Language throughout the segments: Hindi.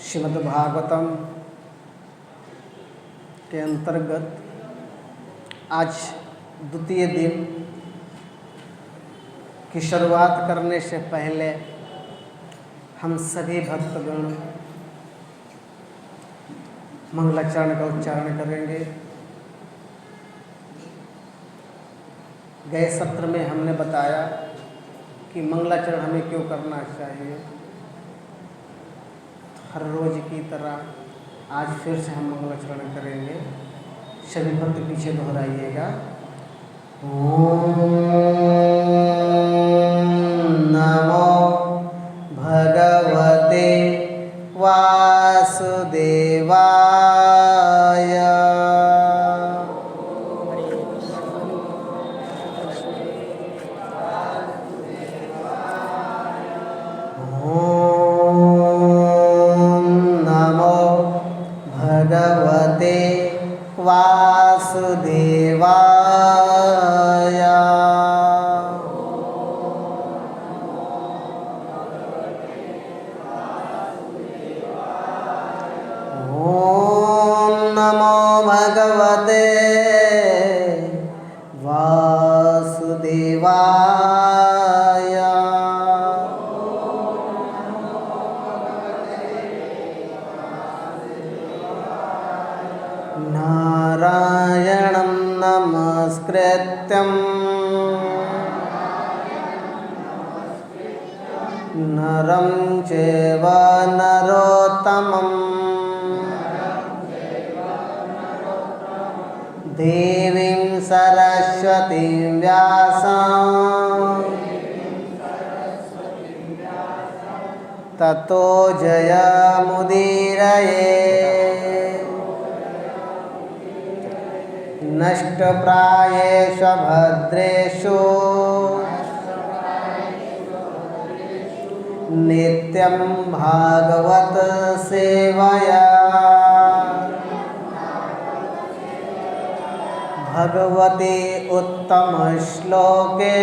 श्रीमद्भागवतम के अंतर्गत आज द्वितीय दिन की शुरुआत करने से पहले हम सभी भक्तगण मंगलाचरण का उच्चारण करेंगे। गए सत्र में हमने बताया कि मंगलाचरण हमें क्यों करना चाहिए। हर रोज की तरह आज फिर से हम मंगलाचरण करेंगे। सभी भक्त पीछे दोहराइएगा। ओम नमो भगवते वासुदेवाय। भगवते वासुदेवाय। ओम नमो भगवते वासुदेवाय। नारायणं नमस्कृत्यं नरं चैव नरोत्तमं देवीं सरस्वतीं व्यासं ततो जयमुदीरये। नष्टप्रायेषु भद्रेषु नित्यं भागवत सेवया। भगवते उत्तम श्लोके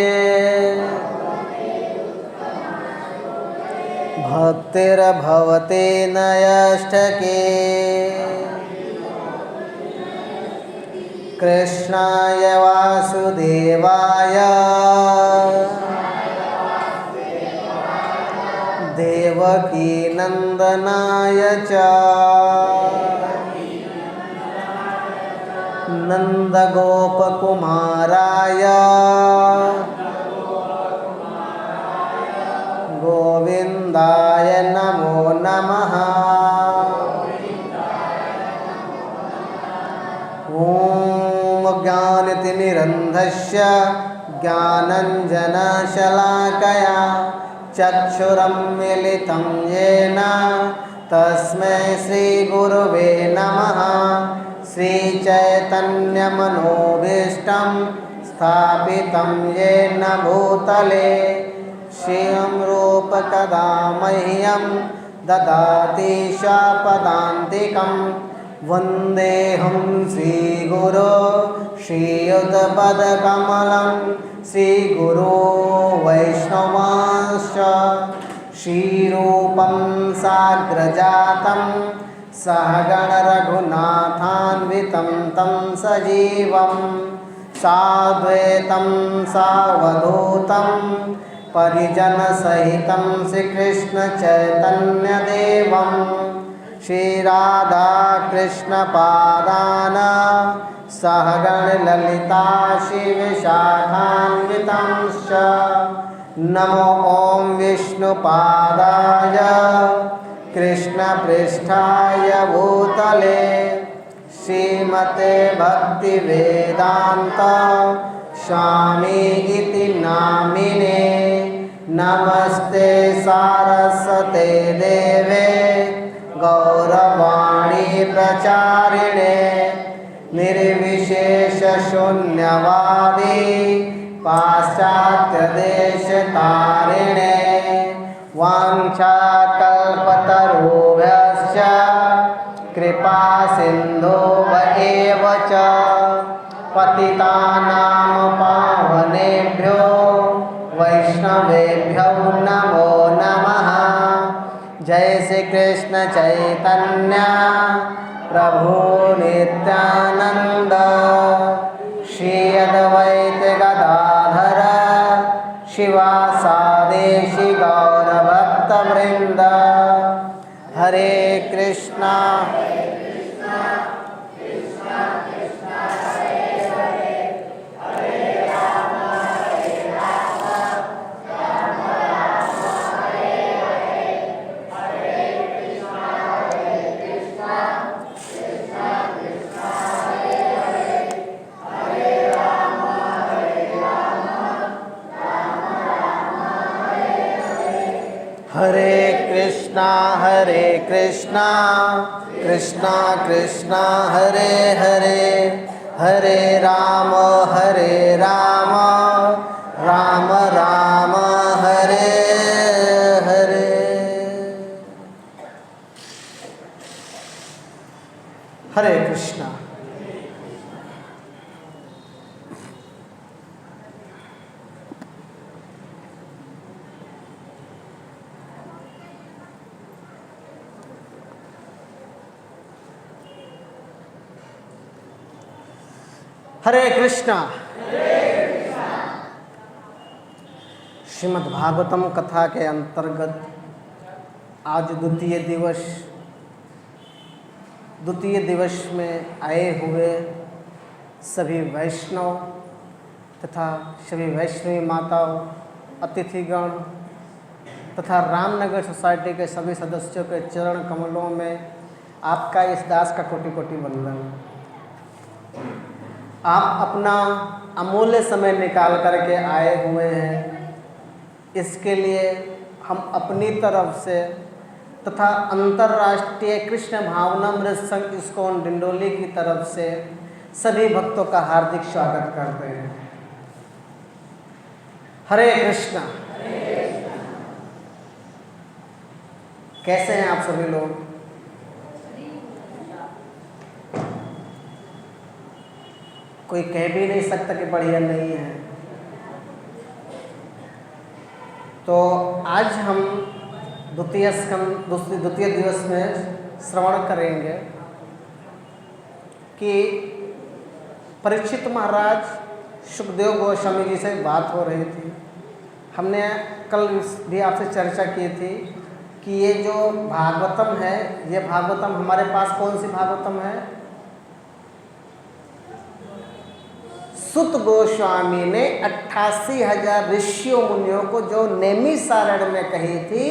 भक्तिर्भवते नैष्ठिके। कृष्णाय वासुदेवाय देवकी नंदनाय च नंदगोपकुमाराय गोविंदाय नमो नमः। ओम ज्ञानतिमिरन्धस्य ज्ञानञ्जनशलाकया चक्षुरुन्मीलितं येन तस्मै श्रीगुरवे नमः। श्रीचैतन्यमनोभीष्टं स्थापितं येन भूतले स्वयं रूप कदा मह्यं ददाति शापदान्तिकं। वन्देऽहं श्रीगुरो श्रीयुतपदकमलं श्रीगुरो वैष्णवांश्च श्रीरूपं साग्रजातं सहगण रघुनाथान्वितं तं सजीवं साद्वैतं सावधूतं परिजनसहितं श्रीकृष्णचैतन्यदेवं श्रीराधाकृष्णपादान् सहगण ललिता श्रीविशाखान्वितांश्च। नमो ॐ विष्णुपादाय कृष्णपृष्ठाय भूतले श्रीमते भक्तिवेदान्त स्वामी इति नामिने। नमस्ते सारस्वते देवे गौरवाणी प्रचारिणे निर्विशेषशून्यवादी पाश्चात्यदेशतारिणे। वाञ्छाकल्पतरुभ्यश्च कृपा सिन्धुभ्य एव च पतितानां पावनेभ्यो वैष्णवेभ्यो नमो नमः। जय श्री कृष्ण चैतन्य प्रभु नित्यानंद श्री अद्वैत गदाधर शिवासादेशि गौरभक्तवृंद। हरे कृष्णा हरे कृष्णा कृष्णा कृष्णा हरे हरे हरे राम राम राम हरे हरे। हरे कृष्णा। हरे कृष्णा। श्रीमद् भागवतम कथा के अंतर्गत आज द्वितीय दिवस में आए हुए सभी वैष्णव तथा सभी वैष्णवी माताओं, अतिथिगण तथा रामनगर सोसाइटी के सभी सदस्यों के चरण कमलों में आपका इस दास का कोटि कोटि वंदन। आप अपना अमूल्य समय निकाल करके आए हुए हैं, इसके लिए हम अपनी तरफ से तथा अंतर्राष्ट्रीय कृष्ण भावनामृत संघ इस्कॉन डिंडोली की तरफ से सभी भक्तों का हार्दिक स्वागत करते हैं। हरे कृष्णा। कैसे हैं आप सभी लोग? कोई कह भी नहीं सकता कि बढ़िया नहीं है। तो आज हम द्वितीय दिवस में श्रवण करेंगे कि परीक्षित महाराज सुखदेव गोस्वामी जी से बात हो रही थी। हमने कल भी आपसे चर्चा की थी कि ये जो भागवतम है, ये भागवतम हमारे पास कौन सी भागवतम है? सुत गोस्वामी ने 88,000 ऋषियों मुनियों को जो नैमिषारण्य में कही थी,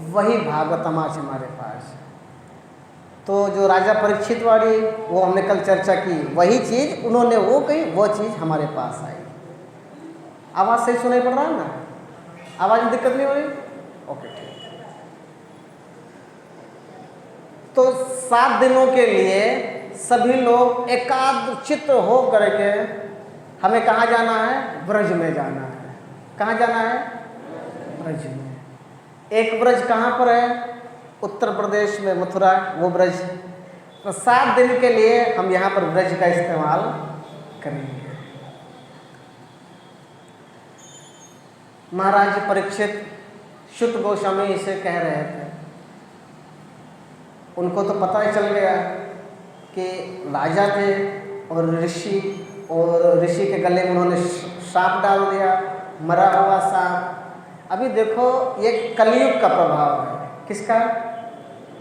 वही भागवतम आज हमारे पास। तो जो राजा परीक्षित वाली वो हमने कल चर्चा की, वही चीज़ उन्होंने वो कही, वो चीज़ हमारे पास आई। आवाज़ सही सुनाई पड़ रहा है ना? आवाज़ में दिक्कत नहीं हो रही? ओके, ठीक। तो 7 दिनों के लिए सभी लोग एकाग्रचित्त हो करके हमें कहाँ जाना है? ब्रज में जाना है। कहाँ जाना है? ब्रज में। एक ब्रज कहाँ पर है? उत्तर प्रदेश में मथुरा, वो ब्रज। तो 7 दिन के लिए हम यहाँ पर ब्रज का इस्तेमाल करेंगे। महाराज परीक्षित सुत गोस्वामी इसे कह रहे थे। उनको तो पता ही चल गया कि राजा थे और ऋषि के गले में उन्होंने सांप डाल दिया, मरा हुआ सांप। अभी देखो ये कलयुग का प्रभाव है। किसका?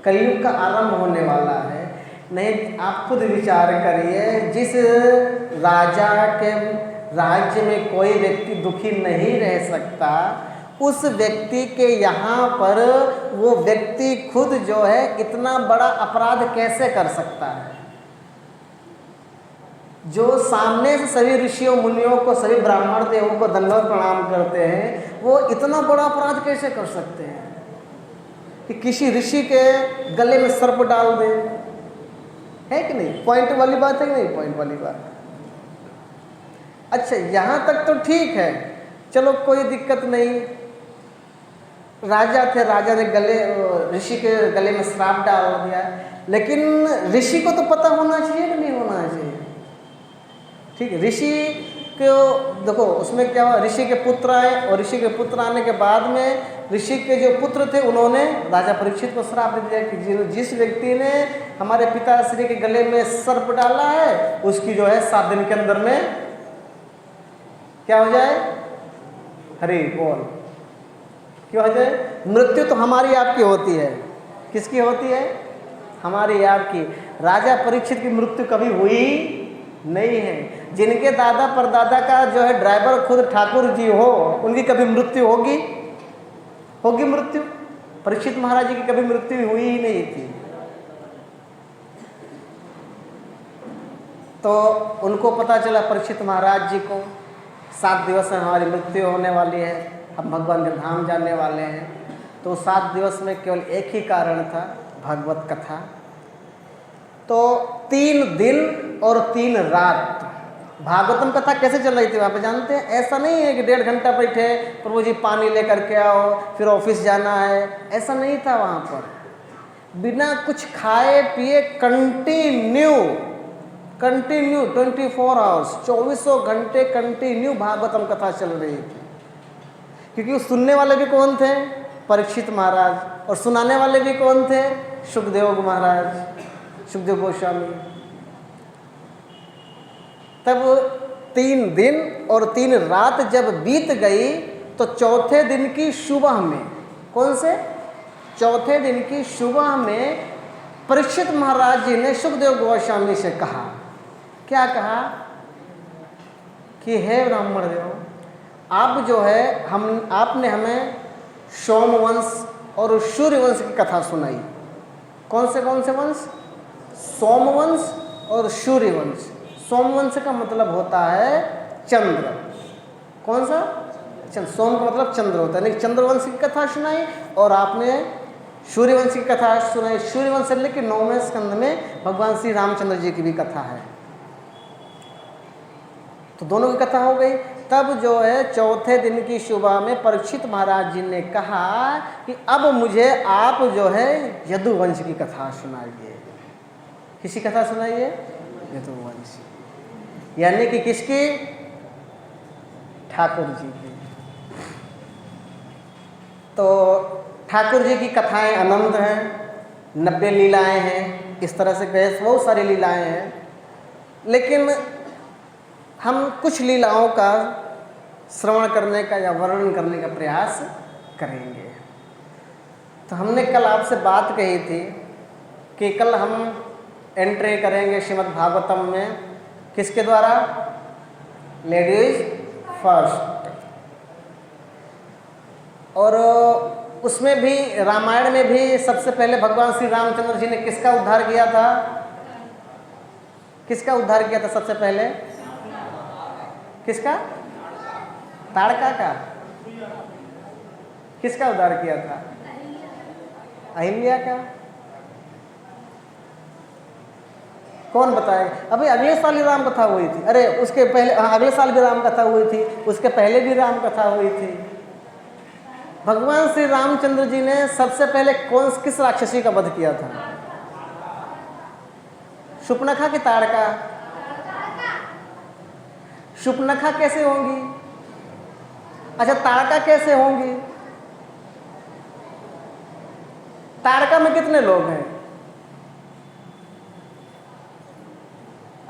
कलयुग का आरंभ होने वाला है। नहीं, आप खुद विचार करिए, जिस राजा के राज्य में कोई व्यक्ति दुखी नहीं रह सकता, उस व्यक्ति के यहाँ पर वो व्यक्ति खुद जो है इतना बड़ा अपराध कैसे कर सकता है? जो सामने से सभी ऋषियों मुनियों को, सभी ब्राह्मण देवों को दंडवत प्रणाम करते हैं, वो इतना बड़ा अपराध कैसे कर सकते हैं कि किसी ऋषि के गले में सर्प डाल दें? है कि नहीं? पॉइंट वाली बात है कि नहीं? पॉइंट वाली बात। अच्छा, यहाँ तक तो ठीक है, चलो कोई दिक्कत नहीं। राजा थे, राजा ने ऋषि के गले में श्राप डाल दिया, लेकिन ऋषि को तो पता होना चाहिए कि नहीं होना चाहिए? ठीक है, ऋषि को देखो उसमें क्या हुआ, ऋषि के पुत्र आए और ऋषि के पुत्र आने के बाद में ऋषि के जो पुत्र थे उन्होंने राजा परीक्षित को श्राप दे दिया कि जिस व्यक्ति ने हमारे पिताश्री के गले में सर्प डाला है उसकी जो है 7 दिन के अंदर में क्या हो जाए, हरि बोल, क्यों हो जाए? मृत्यु तो हमारी आपकी होती है। किसकी होती है? हमारी आपकी। राजा परीक्षित की मृत्यु कभी हुई नहीं है। जिनके दादा परदादा का जो है ड्राइवर खुद ठाकुर जी हो, उनकी कभी मृत्यु होगी? होगी मृत्यु? परीक्षित महाराज जी की कभी मृत्यु हुई ही नहीं थी। तो उनको पता चला परीक्षित महाराज जी को 7 दिवस में हमारी मृत्यु होने वाली है, हम भगवान के धाम जाने वाले हैं। तो 7 दिवस में केवल एक ही कारण था, भागवत कथा। तो 3 दिन और 3 रात भागवतम कथा कैसे चल रही थी वहाँ पे जानते हैं? ऐसा नहीं है कि 1.5 घंटा बैठे, प्रभु जी पानी लेकर के आओ, फिर ऑफिस जाना है, ऐसा नहीं था वहाँ पर। बिना कुछ खाए पिए कंटिन्यू 24 आवर्स, 24 घंटे कंटिन्यू भागवतम कथा चल रही थी। क्योंकि सुनने वाले भी कौन थे? परीक्षित महाराज, और सुनाने वाले भी कौन थे? सुखदेव महाराज, सुखदेव गोस्वामी। तब 3 दिन और 3 रात जब बीत गई तो चौथे दिन की सुबह में, कौन से? चौथे दिन की सुबह में परीक्षित महाराज जी ने सुखदेव गोस्वामी से कहा, क्या कहा? कि हे ब्राह्मण देव, आप जो है आपने हमें सोमवंश और सूर्यवंश की कथा सुनाई। कौन से वंश? सोमवंश और सूर्यवंश। सोमवंश का मतलब होता है चंद्र। कौन सा? चंद्र। सोम का मतलब चंद्र होता है। लेकिन चंद्रवंश की कथा सुनाई और आपने सूर्यवंश की कथा सुनाई। सूर्यवंश लेकिन 9वें स्कंद में भगवान श्री रामचंद्र जी की भी कथा है। तो दोनों की कथा हो गई। तब जो है चौथे दिन की सुबह में परीक्षित महाराज जी ने कहा कि अब मुझे आप जो है यदुवंश की कथा सुनाइए। किसी कथा सुनाइए? यदुवंश। यानी कि किसकी? ठाकुर जी की। तो ठाकुर जी की कथाएं अनंत हैं, 90 लीलाएं हैं, इस तरह से बहुत सारी लीलाएं हैं। लेकिन हम कुछ लीलाओं का श्रवण करने का या वर्णन करने का प्रयास करेंगे। तो हमने कल आपसे बात कही थी कि कल हम एंट्री करेंगे श्रीमद् भागवतम में, किसके द्वारा? Ladies first. और उसमें भी, रामायण में भी सबसे पहले भगवान श्री रामचंद्र जी ने किसका उद्धार किया था? किसका उद्धार किया था सबसे पहले? किसका? ताड़का का। किसका उद्धार किया था? अहिल्या का। कौन बताएगा? अभी अगले साल ही राम कथा हुई थी। अरे उसके पहले, अगले साल भी राम कथा हुई थी, उसके पहले भी राम कथा हुई थी। भगवान श्री रामचंद्र जी ने सबसे पहले किस राक्षसी का वध किया था? शूर्पणखा की ताड़का? शूर्पणखा कैसे होंगी? अच्छा, ताड़का कैसे होंगी? ताड़का में कितने लोग हैं?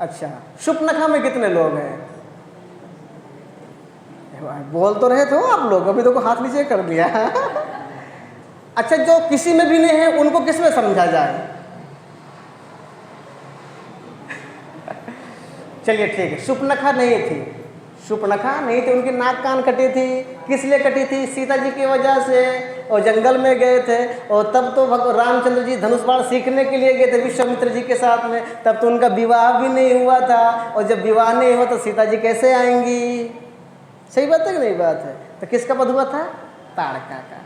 अच्छा, शूर्पणखा में कितने लोग हैं? बोल तो रहे थे आप लोग, अभी तो हाथ नीचे कर दिया। अच्छा, जो किसी में भी नहीं है उनको किस में समझा जाए? चलिए ठीक है, शूर्पणखा नहीं थी। शूर्पणखा नहीं थी, उनकी नाक कान कटी थी। किस लिए कटी थी? सीता जी की वजह से। और जंगल में गए थे, और तब तो रामचंद्र जी धनुष बाण सीखने के लिए गए थे विश्वामित्र जी के साथ में। तब तो उनका विवाह भी नहीं हुआ था, और जब विवाह नहीं हुआ तो सीता जी कैसे आएंगी? सही बात है कि नहीं बात है? तो किसका वध हुआ था? ताड़का का।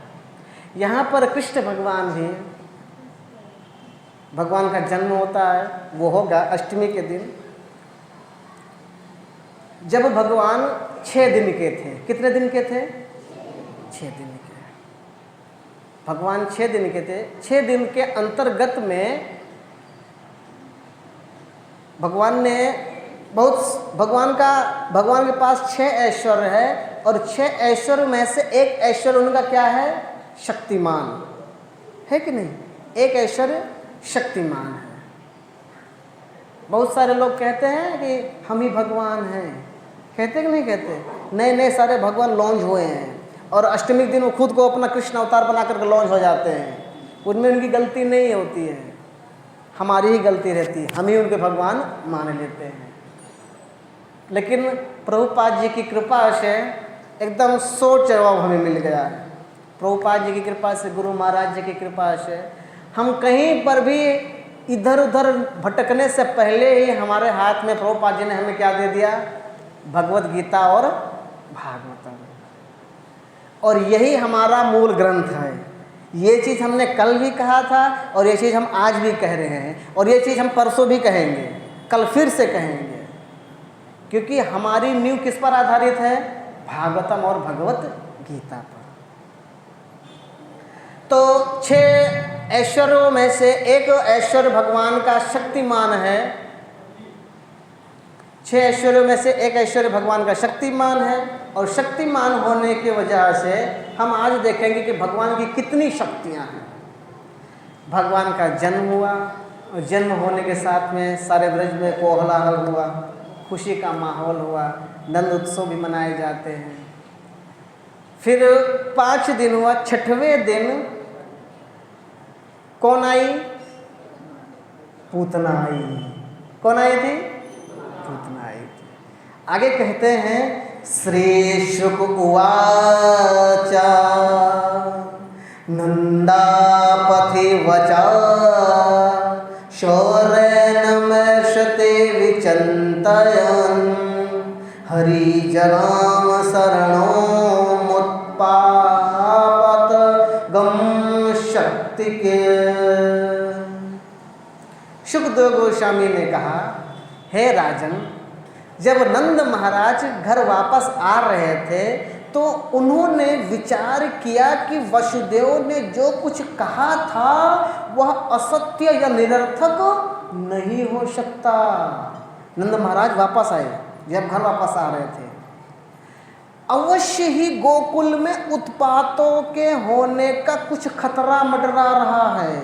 यहाँ पर कृष्ण भगवान भी, भगवान का जन्म होता है, वो होगा अष्टमी के दिन, जब भगवान 6 दिन के थे। कितने दिन के थे? 6 दिन के। भगवान 6 दिन के थे। 6 दिन के अंतर्गत में भगवान ने भगवान के पास 6 ऐश्वर्य है, और 6 ऐश्वर्य में से एक ऐश्वर्य उनका क्या है? शक्तिमान है कि नहीं? एक ऐश्वर्य शक्तिमान है। बहुत सारे लोग कहते हैं कि हम ही भगवान हैं, कहते कि नहीं कहते? नए नए सारे भगवान लॉन्च हुए हैं और अष्टमी के दिन वो खुद को अपना कृष्ण अवतार बना करके लॉन्च हो जाते हैं। उनमें उनकी गलती नहीं होती है, हमारी ही गलती रहती है, हम ही उनके भगवान मान लेते हैं। लेकिन प्रभुपाद जी की कृपा से एकदम सोच जवाब हमें मिल गया है। प्रभुपाद जी की कृपा से, गुरु महाराज जी की कृपा से हम कहीं पर भी इधर उधर भटकने से पहले ही हमारे हाथ में प्रभुपाद जी ने हमें क्या दे दिया? भगवत गीता और भागवतम। और यही हमारा मूल ग्रंथ है। ये चीज़ हमने कल भी कहा था और ये चीज़ हम आज भी कह रहे हैं और ये चीज़ हम परसों भी कहेंगे, कल फिर से कहेंगे, क्योंकि हमारी नींव किस पर आधारित है? भागवतम और भगवत गीता पर। तो 6 ऐश्वर्यों में से एक ऐश्वर्य भगवान का शक्तिमान है। 6 ऐश्वर्यों में से एक ऐश्वर्य भगवान का शक्तिमान है और शक्तिमान होने की वजह से हम आज देखेंगे कि भगवान की कितनी शक्तियां हैं। भगवान का जन्म हुआ और जन्म होने के साथ में सारे ब्रज में कोलाहल हुआ, खुशी का माहौल हुआ, नंद उत्सव भी मनाए जाते हैं। फिर 5 दिन हुआ, 6वें दिन कौन आई? पूतना आई। कौन आई थी? पूतना आई थी। आगे कहते हैं श्री शुक उवाच नंदापथि वचा शौर्यनमर्षते विचन्तयन् हरिजनाम शरणोमुत्पापत गम शक्ति के। शुकदेव गोस्वामी ने कहा, हे राजन, जब नंद महाराज घर वापस आ रहे थे तो उन्होंने विचार किया कि वसुदेव ने जो कुछ कहा था वह असत्य या निरर्थक नहीं हो सकता। नंद महाराज वापस आए, जब घर वापस आ रहे थे, अवश्य ही गोकुल में उत्पातों के होने का कुछ खतरा मंडरा रहा है।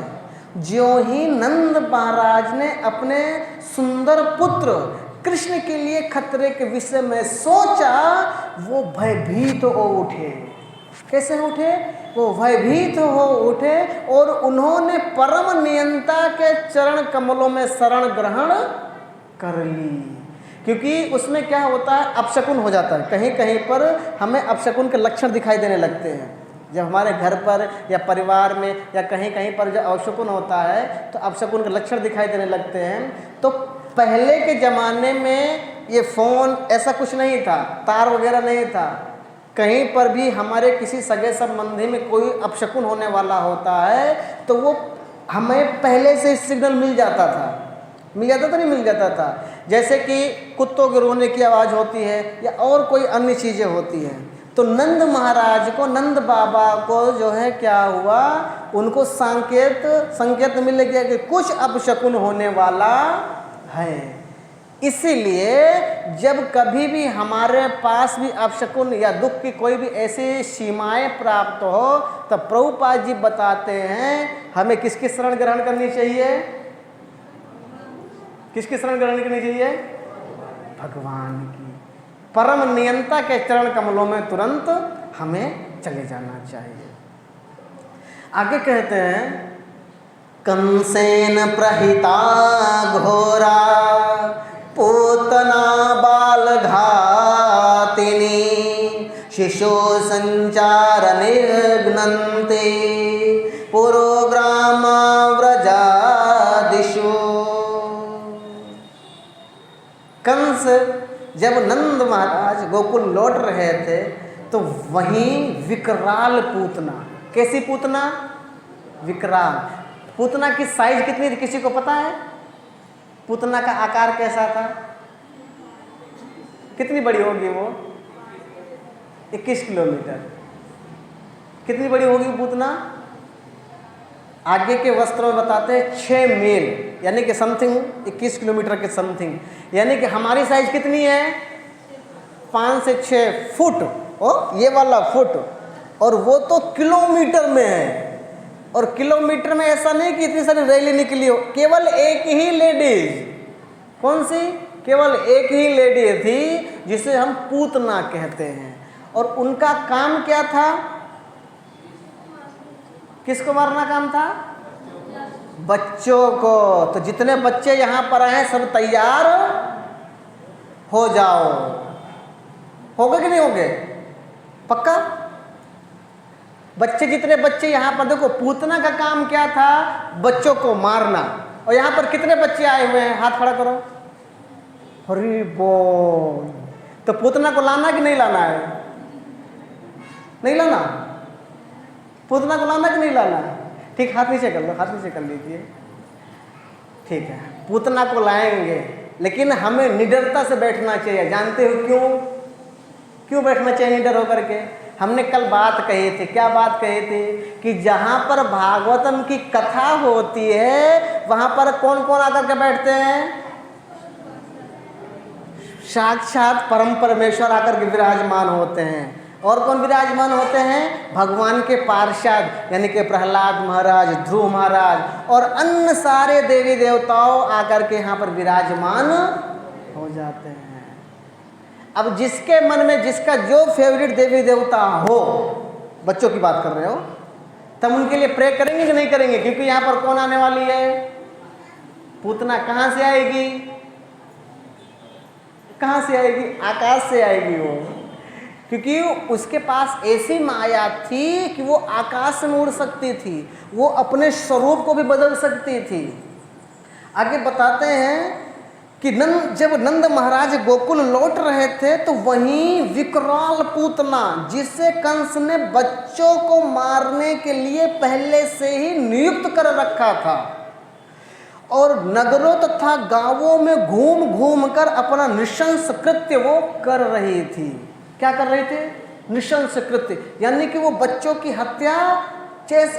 ज्यों ही नंद महाराज ने अपने सुंदर पुत्र कृष्ण के लिए खतरे के विषय में सोचा, वो भयभीत हो उठे। कैसे उठे? वो भयभीत हो उठे और उन्होंने परम नियंता के चरण कमलों में शरण ग्रहण कर ली। क्योंकि उसमें क्या होता है, अपशकुन हो जाता है। कहीं कहीं पर हमें अपशकुन के लक्षण दिखाई देने लगते हैं। जब हमारे घर पर या परिवार में या कहीं कहीं पर जो अपशकुन होता है तो अपशकुन के लक्षण दिखाई देने लगते हैं। तो पहले के ज़माने में ये फ़ोन ऐसा कुछ नहीं था, तार वगैरह नहीं था। कहीं पर भी हमारे किसी सगे संबंधी में कोई अपशकुन होने वाला होता है तो वो हमें पहले से सिग्नल मिल जाता था। मिल जाता था, नहीं मिल जाता था। जैसे कि कुत्तों के रोने की आवाज़ होती है या और कोई अन्य चीज़ें होती हैं। तो नंद महाराज को, नंद बाबा को जो है क्या हुआ, उनको संकेत मिल गया कि कुछ अपशकुन होने वाला है। इसीलिए जब कभी भी हमारे पास भी अपशकुन या दुख की कोई भी ऐसी सीमाएं प्राप्त हो तो प्रभुपाद जी बताते हैं हमें किसकी शरण ग्रहण करनी चाहिए? किसकी शरण ग्रहण करनी चाहिए? भगवान की। परम नियंता के चरण कमलों में तुरंत हमें चले जाना चाहिए। आगे कहते हैं कंसेन प्रहिता घोरा पूतना बाल घातिनी शिशु संचार निर्घ्नन्ते पुरोग्राम व्रजादिषु। कंस जब नंद महाराज गोकुल लौट रहे थे तो वहीं विकराल पूतना, कैसी पूतना? विकराल पूतना की साइज कितनी थी किसी को पता है? पूतना का आकार कैसा था? कितनी बड़ी होगी वो? 21 किलोमीटर। कितनी बड़ी होगी पूतना? आगे के वस्त्रों में बताते हैं 6 मील, यानी कि समथिंग 21 किलोमीटर के समथिंग। यानी कि हमारी साइज कितनी है? 5 से 6 फुट। ओ ये वाला फुट और वो तो किलोमीटर में है। और किलोमीटर में ऐसा नहीं कि इतनी सारी रैली निकली हो, केवल एक ही लेडीज, कौन सी, केवल एक ही लेडी थी जिसे हम पूतना कहते हैं। और उनका काम क्या था, किसको मारना काम था, बच्चों को। तो जितने बच्चे यहां पर आए सब तैयार हो जाओ, होगे कि नहीं होगे, पक्का। बच्चे, जितने बच्चे यहां पर, देखो पूतना का काम क्या था, बच्चों को मारना। और यहां पर कितने बच्चे आए हुए हैं, हाथ खड़ा करो, हरी बोल। तो पूतना को लाना कि नहीं लाना है, नहीं लाना, पूतना को लाना कि नहीं लाना, ठीक, हाथ नीचे कर लो, हाथ नीचे कर लीजिए, ठीक है। पूतना को लाएंगे, लेकिन हमें निडरता से बैठना चाहिए। जानते हो क्यों, क्यों बैठना चाहिए निडर होकर के? हमने कल बात कही थी, क्या बात कही थी, कि जहां पर भागवतम की कथा होती है वहां पर कौन कौन आकर के बैठते हैं, साक्षात परम परमेश्वर आकर के विराजमान होते हैं। और कौन विराजमान होते हैं, भगवान के पार्षद, यानी कि प्रहलाद महाराज, ध्रुव महाराज और अन्य सारे देवी देवताओं आकर के यहाँ पर विराजमान हो जाते हैं। अब जिसके मन में जिसका जो फेवरेट देवी देवता हो, बच्चों की बात कर रहे हो, तब उनके लिए प्रे करेंगे कि नहीं करेंगे? क्योंकि यहाँ पर कौन आने वाली है, पूतना। कहाँ से आएगी, कहाँ से आएगी, आकाश से आएगी वो, क्योंकि उसके पास ऐसी माया थी कि वो आकाश में उड़ सकती थी, वो अपने स्वरूप को भी बदल सकती थी। आगे बताते हैं कि जब नंद महाराज गोकुल लौट रहे थे तो वहीं विकराल पूतना, जिसे कंस ने बच्चों को मारने के लिए पहले से ही नियुक्त कर रखा था, और नगरों तथा गांवों में घूम घूम कर अपना नृशंस कृत्य वो कर रही थी। क्या कर रही थी, नृशंस कृत्य, यानी कि वो बच्चों की हत्या,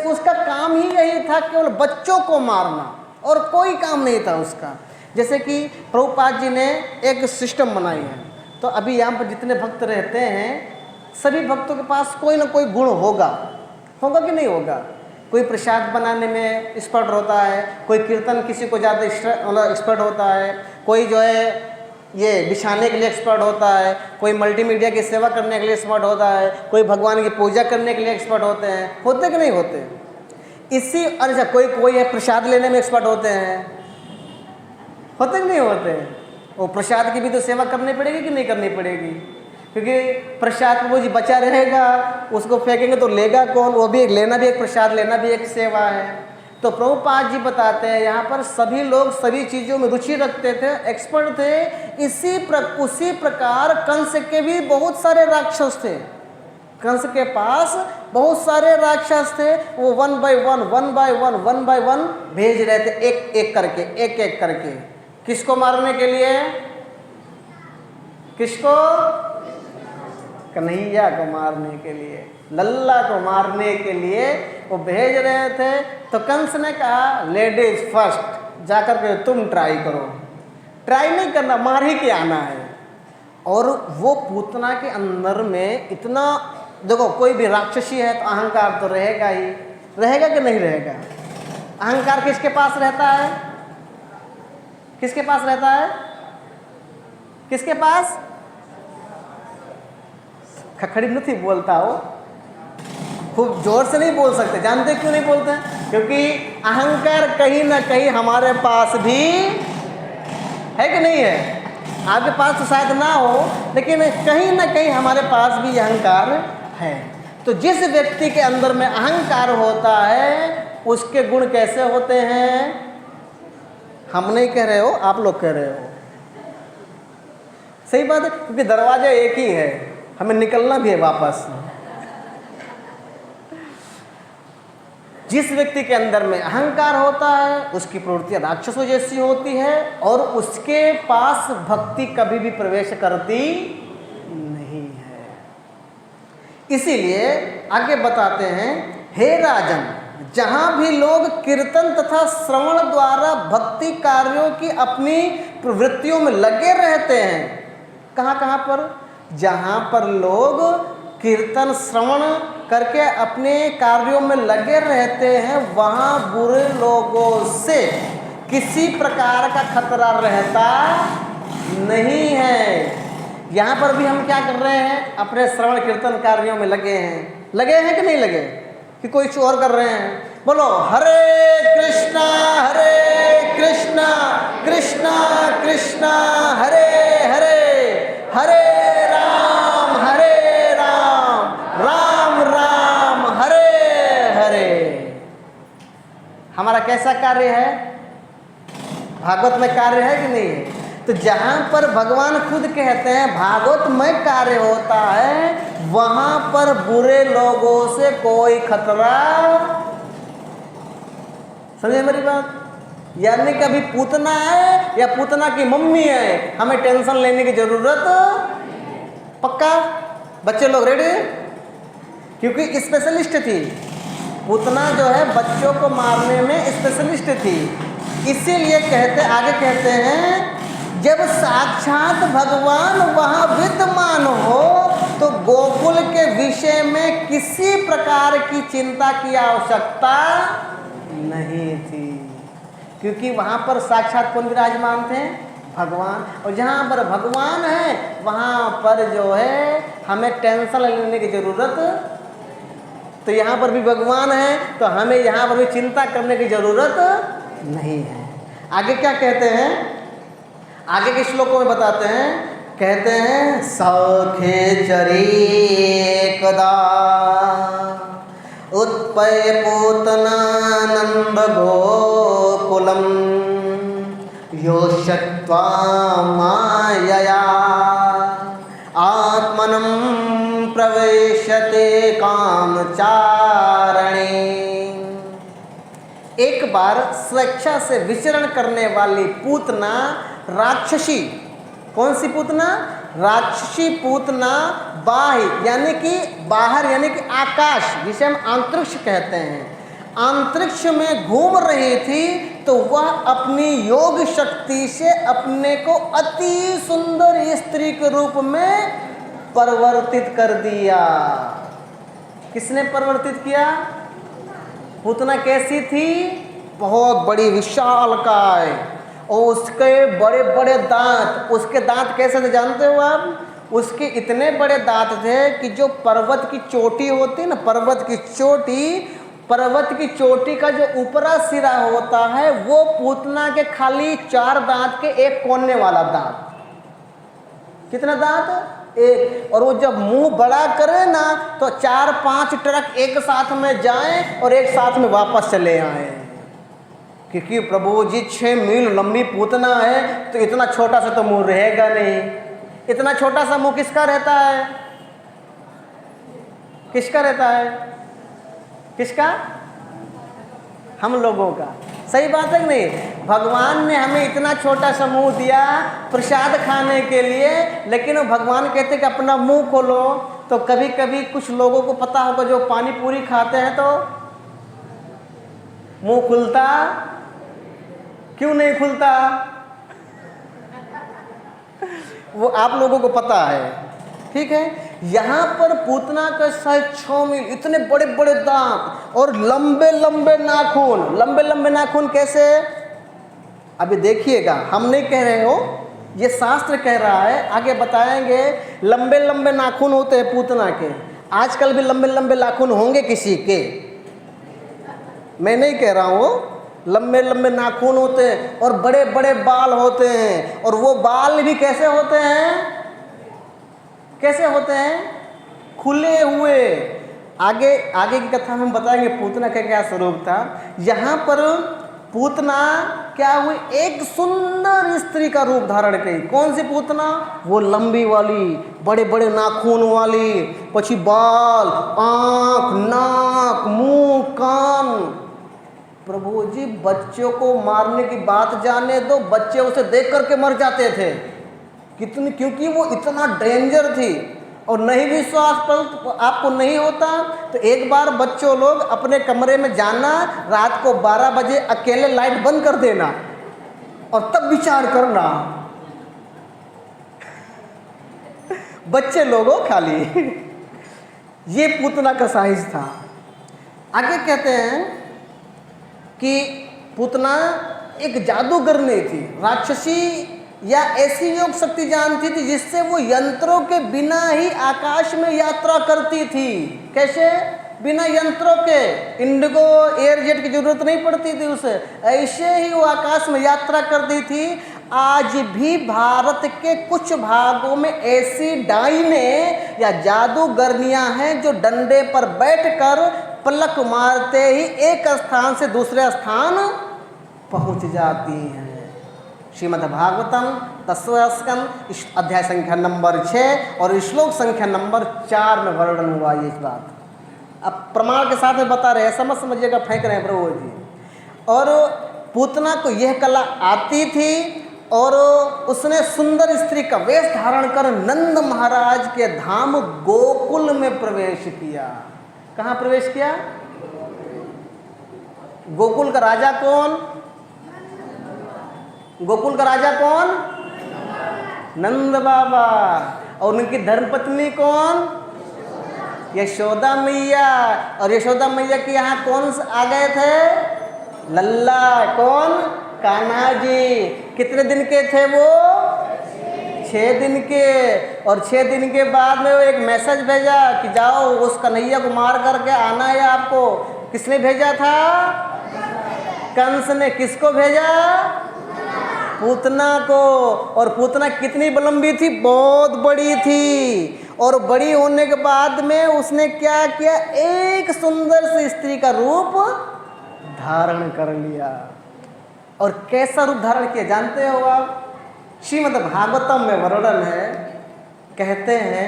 उसका काम ही यही था, केवल बच्चों को मारना, और कोई काम नहीं था उसका। जैसे कि प्रभुपाद जी ने एक सिस्टम बनाई है, तो अभी यहाँ पर जितने भक्त रहते हैं सभी भक्तों के पास कोई ना कोई गुण होगा, होगा कि नहीं होगा। कोई प्रसाद बनाने में एक्सपर्ट होता है, कोई कीर्तन किसी को ज़्यादा एक्सपर्ट होता है, कोई जो है ये बिछाने के लिए एक्सपर्ट होता है, कोई मल्टीमीडिया की सेवा करने के लिए एक्सपर्ट होता है, कोई भगवान की पूजा करने के लिए एक्सपर्ट होते हैं, होते कि नहीं होते। इसी अच्छा कोई है प्रसाद लेने में एक्सपर्ट होते हैं, होते कि नहीं होते। वो प्रसाद की भी तो सेवा करनी पड़ेगी कि नहीं करनी पड़ेगी, क्योंकि प्रसाद वो जी बचा रहेगा, उसको फेंकेंगे तो लेगा कौन, वो भी एक लेना भी एक प्रसाद, लेना भी एक सेवा है। तो प्रभुपाद जी बताते हैं यहाँ पर सभी लोग सभी चीज़ों में रुचि रखते थे, एक्सपर्ट थे। उसी प्रकार कंस के भी बहुत सारे राक्षस थे, कंस के पास बहुत सारे राक्षस थे। वो वन बाय वन भेज रहे थे, एक एक करके किसको मारने के लिए, किसको, कन्हैया को मारने के लिए, लल्ला को मारने के लिए वो भेज रहे थे। तो कंस ने कहा लेडीज फर्स्ट, जाकर के तुम ट्राई करो, ट्राई नहीं करना, मार ही के आना है। और वो पूतना के अंदर में इतना, देखो कोई भी राक्षसी है तो अहंकार तो रहेगा ही, रहेगा कि नहीं रहेगा। अहंकार किसके पास रहता है, किसके पास रहता है, किसके पास, खखड़ी नहीं बोलता हो, खूब जोर से नहीं बोल सकते। जानते क्यों नहीं बोलते हैं? क्योंकि अहंकार कहीं ना कहीं हमारे पास भी है कि नहीं है। आपके पास तो शायद ना हो, लेकिन कहीं ना कहीं हमारे पास भी अहंकार है। तो जिस व्यक्ति के अंदर में अहंकार होता है उसके गुण कैसे होते हैं, हम नहीं कह रहे हो, आप लोग कह रहे हो। सही बात है, क्योंकि दरवाजा एक ही है, हमें निकलना भी है वापस। जिस व्यक्ति के अंदर में अहंकार होता है उसकी प्रवृत्तियां राक्षसों जैसी होती है, और उसके पास भक्ति कभी भी प्रवेश करती नहीं है। इसीलिए आगे बताते हैं, हे राजन, जहां भी लोग कीर्तन तथा श्रवण द्वारा भक्ति कार्यों की अपनी प्रवृत्तियों में लगे रहते हैं, कहाँ पर, जहां पर लोग कीर्तन श्रवण करके अपने कार्यों में लगे रहते हैं, वहाँ बुरे लोगों से किसी प्रकार का खतरा रहता नहीं है। यहाँ पर भी हम क्या कर रहे हैं, अपने श्रवण कीर्तन कार्यों में लगे हैं कि नहीं लगे, कि कोई और कर रहे हैं? बोलो हरे कृष्णा कृष्णा कृष्णा हरे हरे, हरे राम राम राम हरे हरे। हमारा कैसा कार्य है? भागवत में कार्य है कि नहीं है? तो जहाँ पर भगवान खुद कहते हैं भागवतमय कार्य होता है, वहाँ पर बुरे लोगों से कोई खतरा, समझे मेरी बात? यानी कि अभी पूतना है या पूतना की मम्मी है, हमें टेंशन लेने की जरूरत, पक्का? बच्चे लोग रेडी? क्योंकि स्पेशलिस्ट थी पूतना, जो है बच्चों को मारने में स्पेशलिस्ट थी। इसीलिए आगे कहते हैं जब साक्षात भगवान वहाँ विद्यमान हो तो गोकुल के विषय में किसी प्रकार की चिंता की आवश्यकता नहीं थी, क्योंकि वहाँ पर साक्षात कौन विराजमान थे? भगवान। और जहाँ पर भगवान है वहाँ पर जो है हमें टेंशन लेने की जरूरत, तो यहाँ पर भी भगवान है तो हमें यहाँ पर भी चिंता करने की जरूरत नहीं है। आगे क्या कहते हैं, आगे के श्लोकों में बताते हैं, कहते हैं सखे चरीकदा उत्पय पूतनानंद गोकुलम योषत्वा मायया आत्मनं प्रवेशते कामचारणे। एक बार स्वेच्छा से विचरण करने वाली पूतना राक्षसी, कौन सी पूतना? राक्षसी पूतना बाह्य यानी कि बाहर यानी कि आकाश, जिसे हम अंतरिक्ष कहते हैं, अंतरिक्ष में घूम रही थी तो वह अपनी योग शक्ति से अपने को अति सुंदर स्त्री के रूप में परिवर्तित कर दिया। किसने परिवर्तित किया? पूतना कैसी थी? बहुत बड़ी विशालकाय और उसके बड़े बड़े दांत। उसके दांत कैसे थे जानते हो आप? उसके इतने बड़े दांत थे कि जो पर्वत की चोटी होती है ना, पर्वत की चोटी का जो ऊपरा सिरा होता है वो पूतना के खाली 4 दांत के एक कोने वाला दांत। कितना दांत? एक। और वो जब मुंह बड़ा करे ना तो 4-5 ट्रक एक साथ में जाएं और एक साथ में वापस चले आए, क्योंकि प्रभु जी 6 मील लंबी पूतना है तो इतना छोटा सा तो मुंह रहेगा नहीं। इतना छोटा सा मुंह किसका रहता है? किसका रहता है? किसका? हम लोगों का। सही बात है कि नहीं? भगवान ने हमें इतना छोटा सा मुंह दिया प्रसाद खाने के लिए, लेकिन भगवान कहते कि अपना मुंह खोलो। तो कभी कभी कुछ लोगों को पता होगा जो पानी पूरी खाते हैं तो मुंह खुलता, क्यों नहीं खुलता? वो आप लोगों को पता है, ठीक है। यहाँ पर पूतना का 6 मील इतने बड़े बड़े दांत और लंबे लंबे नाखून। लंबे लंबे नाखून कैसे? अभी देखिएगा, हम नहीं कह रहे हो, ये शास्त्र कह रहा है, आगे बताएंगे। लंबे लंबे नाखून होते हैं पूतना के। आजकल भी लंबे लंबे नाखून होंगे किसी के, मैं नहीं कह रहा हूँ। लंबे लंबे नाखून होते हैं और बड़े बड़े बाल होते हैं, और वो बाल भी कैसे होते हैं? कैसे होते हैं? खुले हुए। आगे की कथा हम बताएंगे पूतना का क्या स्वरूप था। यहाँ पर पूतना क्या हुई? एक सुंदर स्त्री का रूप धारण की। कौन सी पूतना? वो लंबी वाली, बड़े बड़े नाखून वाली, पछी बाल, आँख, नाक, मुंह, कान। प्रभु जी बच्चों को मारने की बात जाने दो, बच्चे उसे देख करके मर जाते थे कितनी, क्योंकि वो इतना डेंजर थी। और नहीं विश्वास पर आपको नहीं होता तो एक बार बच्चों लोग अपने कमरे में जाना, रात को 12 बजे अकेले लाइट बंद कर देना और तब विचार करना। बच्चे लोगों खाली ये पूतना का साइज था। आगे कहते हैं कि पूतना एक जादूगरनी थी, राक्षसी या ऐसी योग शक्ति जानती थी जिससे वो यंत्रों के बिना ही आकाश में यात्रा करती थी। कैसे? बिना यंत्रों के, इंडिगो एयरजेट की जरूरत नहीं पड़ती थी उसे, ऐसे ही वो आकाश में यात्रा करती थी। आज भी भारत के कुछ भागों में ऐसी डाइने या जादूगरनियां हैं जो डंडे पर बैठकर पलक मारते ही एक स्थान से दूसरे स्थान पहुंच जाती हैं। श्रीमद् भागवतम 10वां स्कंद अध्याय संख्या नंबर 6 और श्लोक संख्या नंबर 4 में वर्णन हुआ ये बात। अब प्रमाण के साथ में बता रहे हैं, समझिएगा, फेंक रहे हैं प्रभु जी। और पूतना को यह कला आती थी और उसने सुंदर स्त्री का वेश धारण कर नंद महाराज के धाम गोकुल में प्रवेश किया। कहाँ प्रवेश किया? गोकुल का राजा कौन? गोकुल का राजा कौन? नंद बाबा। और उनकी धर्मपत्नी कौन? यशोदा मैया। और यशोदा मैया के यहाँ कौन आ गए थे? लल्ला। कौन? कान्हा जी। कितने दिन के थे वो? 6 दिन के। और 6 दिन के बाद में वो एक मैसेज भेजा कि जाओ उस कन्हैया को मार करके आना है आपको। किसने भेजा था? कंस ने। किसको भेजा? पूतना को। और पूतना कितनी लंबी थी? बहुत बड़ी थी। और बड़ी होने के बाद में उसने क्या किया? एक सुंदर सी स्त्री का रूप धारण कर लिया। और कैसा रूप धारण किया जानते हो आप? श्रीमद् भागवतम में वर्णन है, कहते हैं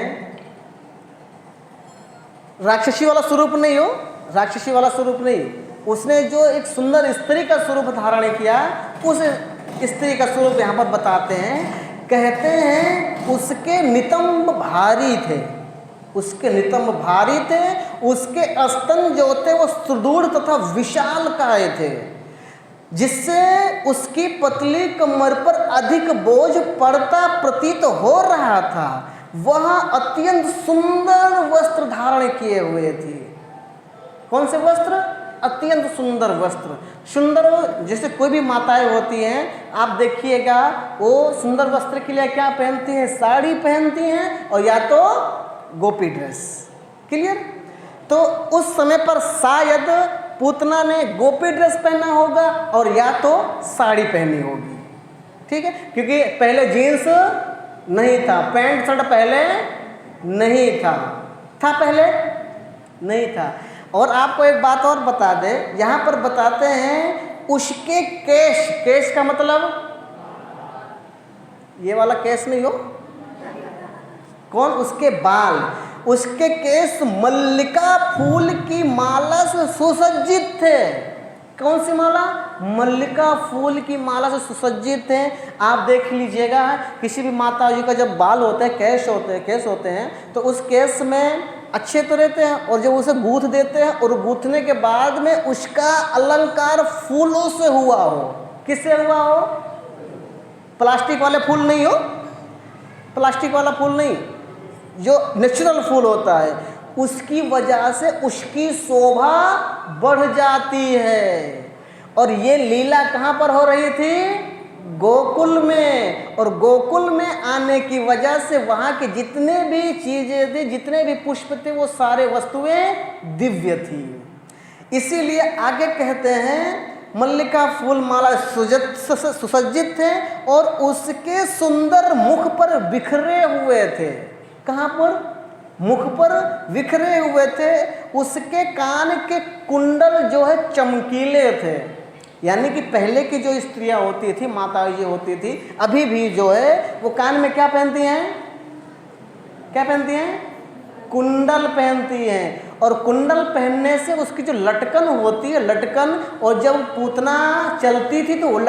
राक्षसी वाला स्वरूप नहीं हो, राक्षसी वाला स्वरूप नहीं, उसने जो एक सुंदर स्त्री का स्वरूप धारण किया, उस स्त्री का स्वरूप यहाँ पर बताते हैं। कहते हैं उसके नितंब भारी थे, उसके नितंब भारी थे, उसके स्तन जो थे वो सुदृढ़ तथा विशालकाय थे, जिससे उसकी पतली कमर पर अधिक बोझ पड़ता प्रतीत हो रहा था। वह अत्यंत सुंदर वस्त्र धारण किए हुए थी। कौन से वस्त्र? अत्यंत सुंदर वस्त्र। सुंदर जैसे कोई भी माताएं होती हैं, आप देखिएगा वो सुंदर वस्त्र के लिए क्या पहनती हैं? साड़ी पहनती हैं और या तो गोपी ड्रेस। क्लियर? तो उस समय पर शायद पूतना ने गोपी ड्रेस पहना होगा और या तो साड़ी पहनी होगी। ठीक है, क्योंकि पहले जीन्स नहीं था, पैंट शर्ट पहले नहीं था पहले नहीं था। और आपको एक बात और बता दें, यहाँ पर बताते हैं उसके केश, केश का मतलब ये वाला केश नहीं हो, कौन? उसके बाल, उसके केश मल्लिका फूल की माला से सुसज्जित थे। कौन सी माला? मल्लिका फूल की माला से सुसज्जित थे। आप देख लीजिएगा, किसी भी माता जी का जब बाल होते हैं, केश होते हैं, तो उस केश में अच्छे तो रहते हैं, और जब उसे गूंथ देते हैं और गूंथने के बाद में उसका अलंकार फूलों से हुआ हो। किससे हुआ हो? प्लास्टिक वाले फूल नहीं हो, प्लास्टिक वाला फूल नहीं, जो नेचुरल फूल होता है, उसकी वजह से उसकी शोभा बढ़ जाती है। और ये लीला कहाँ पर हो रही थी? गोकुल में। और गोकुल में आने की वजह से वहाँ की जितने भी चीज़ें थी, जितने भी पुष्प थे, वो सारे वस्तुएं दिव्य थी। इसीलिए आगे कहते हैं मल्लिका फूल माला सुसज्जित थे और उसके सुंदर मुख पर बिखरे हुए थे। कहाँ पर? मुख पर बिखरे हुए थे। उसके कान के कुंडल जो है चमकीले थे। यानी कि पहले की जो स्त्रियां होती थी, माता जी होती थी, अभी भी जो है वो कान में क्या पहनती हैं? क्या पहनती हैं? कुंडल पहनती हैं। और कुंडल पहनने से उसकी जो लटकन होती है, लटकन, और जब पूतना चलती थी तो वो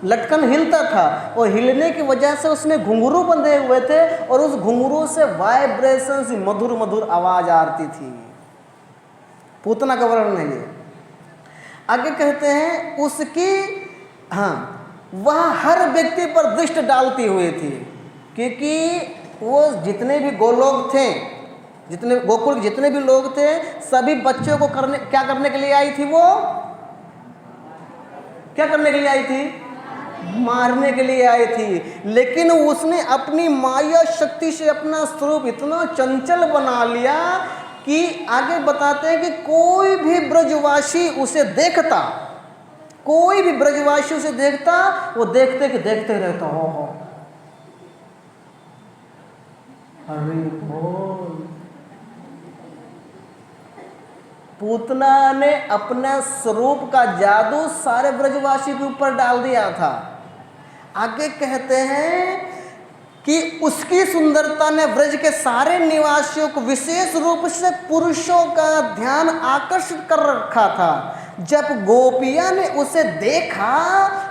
लटकन हिलता था, और हिलने की वजह से उसमें घुंघरू बंधे हुए थे और उस घुंघरू से वाइब्रेशन से मधुर मधुर आवाज आती थी। पूतना का वर्णन है ये। आगे कहते हैं उसकी, वह हर व्यक्ति पर दृष्टि डालती हुई थी, क्योंकि वो जितने भी गोलोक थे, जितने गोकुल के जितने भी लोग थे सभी बच्चों को क्या करने के लिए आई थी? वो क्या करने के लिए आई थी? मारने के लिए आई थी। लेकिन उसने अपनी माया शक्ति से अपना स्वरूप इतना चंचल बना लिया कि आगे बताते हैं कि कोई भी ब्रजवासी उसे देखता, कोई भी ब्रजवासी उसे देखता, वो देखते कि देखते रहता। हो हरि बोल। पूतना ने अपना स्वरूप का जादू सारे ब्रजवासी के ऊपर डाल दिया था। आगे कहते हैं कि उसकी सुंदरता ने ब्रज के सारे निवासियों को विशेष रूप से पुरुषों का ध्यान आकर्षित कर रखा था। जब गोपियां ने उसे देखा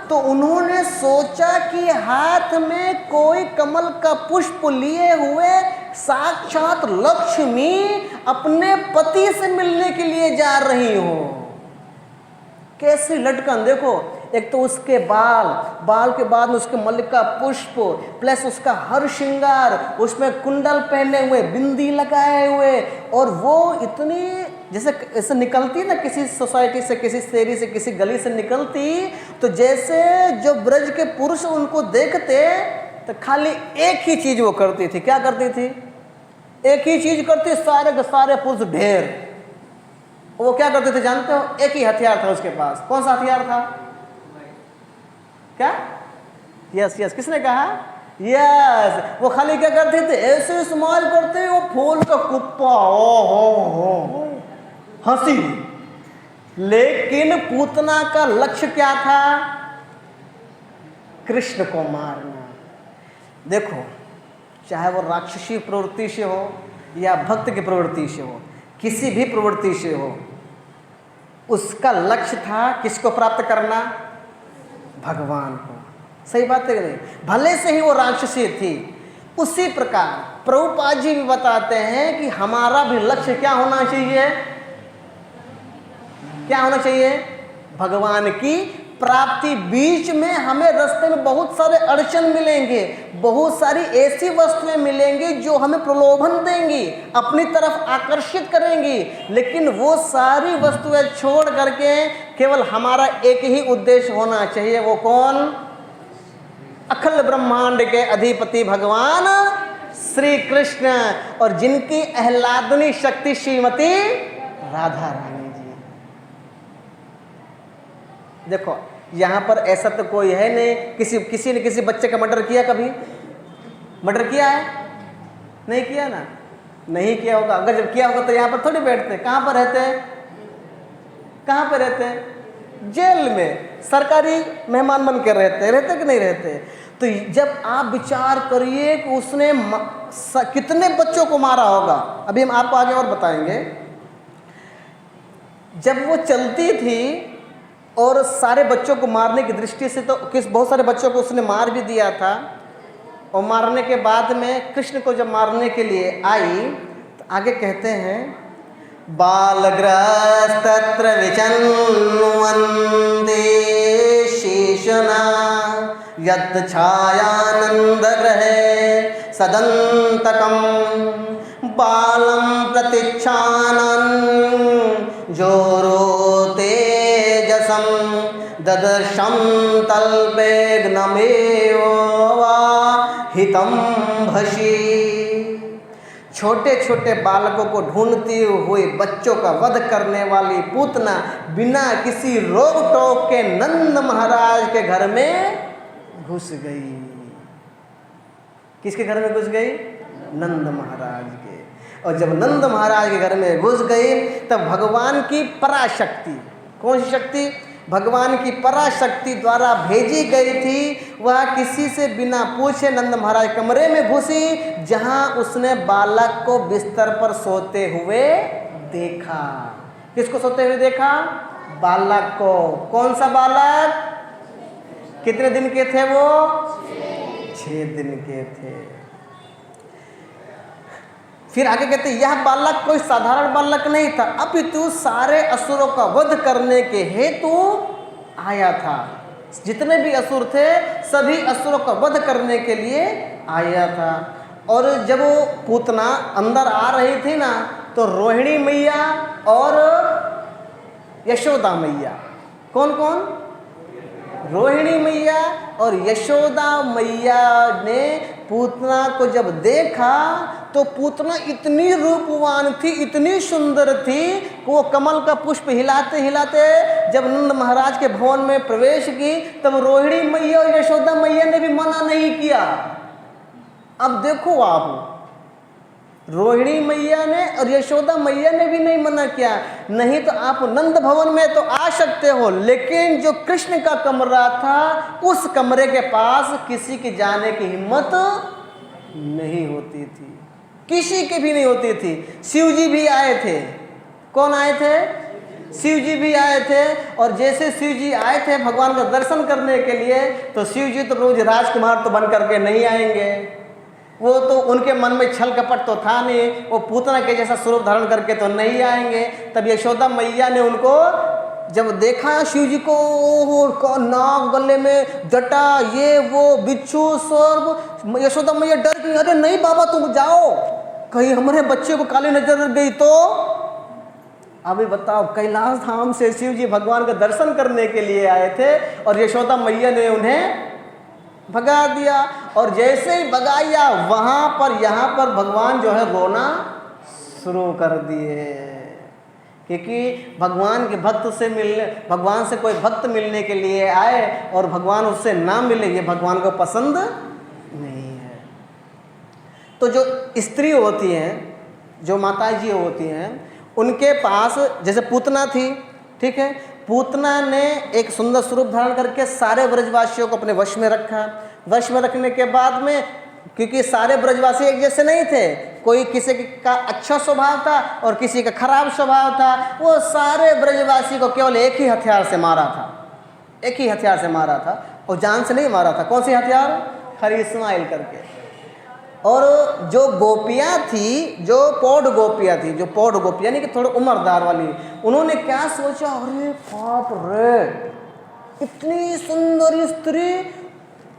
तो उन्होंने सोचा कि हाथ में कोई कमल का पुष्प लिए हुए साक्षात लक्ष्मी अपने पति से मिलने के लिए जा रही हो। कैसी लटकन देखो, एक तो उसके बाल के बाद में उसके मल्लिका का पुष्प, प्लस उसका हर श्रृंगार, उसमें कुंडल पहने हुए, बिंदी लगाए हुए, और वो इतनी जैसे निकलती ना किसी सोसाइटी से, किसी शहरी से, किसी गली से निकलती, तो जैसे जो ब्रज के पुरुष उनको देखते तो खाली एक ही चीज वो करती थी। क्या करती थी? एक ही चीज करती, सारे के सारे पुरुष ढेर। वो क्या करते थे जानते हो? एक ही हथियार था उसके पास। कौन सा हथियार था? क्या? यस, किसने कहा? यस। वो खाली क्या करते थे? ऐसे इस्तेमाल करते, वो फूल का कुप्पा, हो हंसी। लेकिन पूतना का लक्ष्य क्या था? कृष्ण को मारना। देखो, चाहे वो राक्षसी प्रवृत्ति से हो या भक्त की प्रवृत्ति से हो, किसी भी प्रवृत्ति से हो, उसका लक्ष्य था किसको प्राप्त करना? भगवान को। सही बात है कि नहीं? भले से ही वो राक्षसी थी। उसी प्रकार प्रभुपाद जी भी बताते हैं कि हमारा भी लक्ष्य क्या होना चाहिए? क्या होना चाहिए? भगवान की प्राप्ति। बीच में हमें रास्ते में बहुत सारे अड़चन मिलेंगे, बहुत सारी ऐसी वस्तुएं मिलेंगी जो हमें प्रलोभन देंगी, अपनी तरफ आकर्षित करेंगी, लेकिन वो सारी वस्तुएं छोड़ करके केवल हमारा एक ही उद्देश्य होना चाहिए। वो कौन? अखिल ब्रह्मांड के अधिपति भगवान श्री कृष्ण, और जिनकी आह्लादनी शक्ति श्रीमती राधा रानी जी। देखो, यहाँ पर ऐसा तो कोई है नहीं, किसी ने किसी बच्चे का मर्डर किया? कभी मर्डर किया है? नहीं किया ना? नहीं किया होगा। अगर जब किया होगा तो यहाँ पर थोड़ी बैठते। कहाँ पर रहते हैं? कहाँ पर रहते हैं? जेल में सरकारी मेहमान बन के रहते कि नहीं रहते? तो जब आप विचार करिए कि उसने कितने बच्चों को मारा होगा। अभी हम आपको आगे और बताएंगे। जब वो चलती थी और सारे बच्चों को मारने की दृष्टि से, तो बहुत सारे बच्चों को उसने मार भी दिया था, और मारने के बाद में कृष्ण को जब मारने के लिए आई तो आगे कहते हैं, बालग्रस्तत्र विचन्वन्ते शेषना यत् छायानंद ग्रहे सदंतकम बालम प्रतीक्षानन जोरो तेजसम ददर्शम तल्पेग्नमेव वा हितम भषी। छोटे छोटे बालकों को ढूंढती हुई बच्चों का वध करने वाली पूतना बिना किसी रोक टोक के नंद महाराज के घर में घुस गई। किसके घर में घुस गई? नंद महाराज के। और जब नंद महाराज के घर में घुस गई तब भगवान की पराशक्ति, कौन सी शक्ति? भगवान की पराशक्ति द्वारा भेजी गई थी। वह किसी से बिना पूछे नंद महाराज कमरे में घुसी, जहां उसने बालक को बिस्तर पर सोते हुए देखा। किसको सोते हुए देखा? बालक को। कौन सा बालक? कितने दिन के थे वो? 6 दिन के थे। फिर आगे कहते यह बालक कोई साधारण बालक नहीं था, अपितु सारे असुरों का वध करने के हेतु आया था। जितने भी असुर थे सभी असुरों का वध करने के लिए आया था। और जब वो पूतना अंदर आ रही थी ना, तो रोहिणी मैया और यशोदा मैया, कौन कौन? रोहिणी मैया और यशोदा मैया ने पूतना को जब देखा तो पूतना इतनी रूपवान थी, इतनी सुंदर थी कि वो कमल का पुष्प हिलाते हिलाते जब नंद महाराज के भवन में प्रवेश की, तब रोहिणी मैया और यशोदा मैया ने भी मना नहीं किया। अब देखो आप, रोहिणी मैया ने और यशोदा मैया ने भी नहीं मना किया। नहीं तो आप नंद भवन में तो आ सकते हो, लेकिन जो कृष्ण का कमरा था उस कमरे के पास किसी के जाने की हिम्मत नहीं होती थी, किसी की भी नहीं होती थी। शिव जी भी आए थे। कौन आए थे? शिव जी भी आए थे। और जैसे शिव जी आए थे भगवान का दर्शन करने के लिए, तो शिव जी तो रोज राजकुमार तो बन करके नहीं आएंगे, वो तो उनके मन में छल कपट तो था नहीं, वो पूतना के जैसा स्वरूप धारण करके तो नहीं आएंगे। तब यशोदा मैया ने उनको जब देखा शिव जी को, नाक गले में जटा, ये वो बिच्छू सर्प, यशोदा मैया डर गई। अरे नहीं बाबा तुम जाओ, कहीं हमारे बच्चे को काली नजर लग गई तो। अभी बताओ, कैलाश धाम से शिव जी भगवान का दर्शन करने के लिए आए थे और यशोदा मैया ने उन्हें भगा दिया। और जैसे ही भगाया, वहां पर यहाँ पर भगवान जो है रोना शुरू कर दिए, क्योंकि भगवान के भक्त से मिलने, भगवान से कोई भक्त मिलने के लिए आए और भगवान उससे ना मिले, ये भगवान को पसंद नहीं है। तो जो स्त्री होती हैं, जो माताजी होती हैं, उनके पास जैसे पूतना थी, ठीक है, पूतना ने एक सुंदर स्वरूप धारण करके सारे ब्रजवासियों को अपने वश में रखा। वश में रखने के बाद में, क्योंकि सारे ब्रजवासी एक जैसे नहीं थे, कोई किसी का अच्छा स्वभाव था और किसी का खराब स्वभाव था, वो सारे ब्रजवासी को केवल एक ही हथियार से मारा था, एक ही हथियार से मारा था, और जान से नहीं मारा था। कौन सी हथियार? खरी इस्माइल करके। और जो गोपियाँ थी, जो पौड गोपियाँ थी, जो पौड गोपियाँ यानी कि थोड़े उम्रदार वाली, उन्होंने क्या सोचा, अरे बाप रे, इतनी सुंदर स्त्री,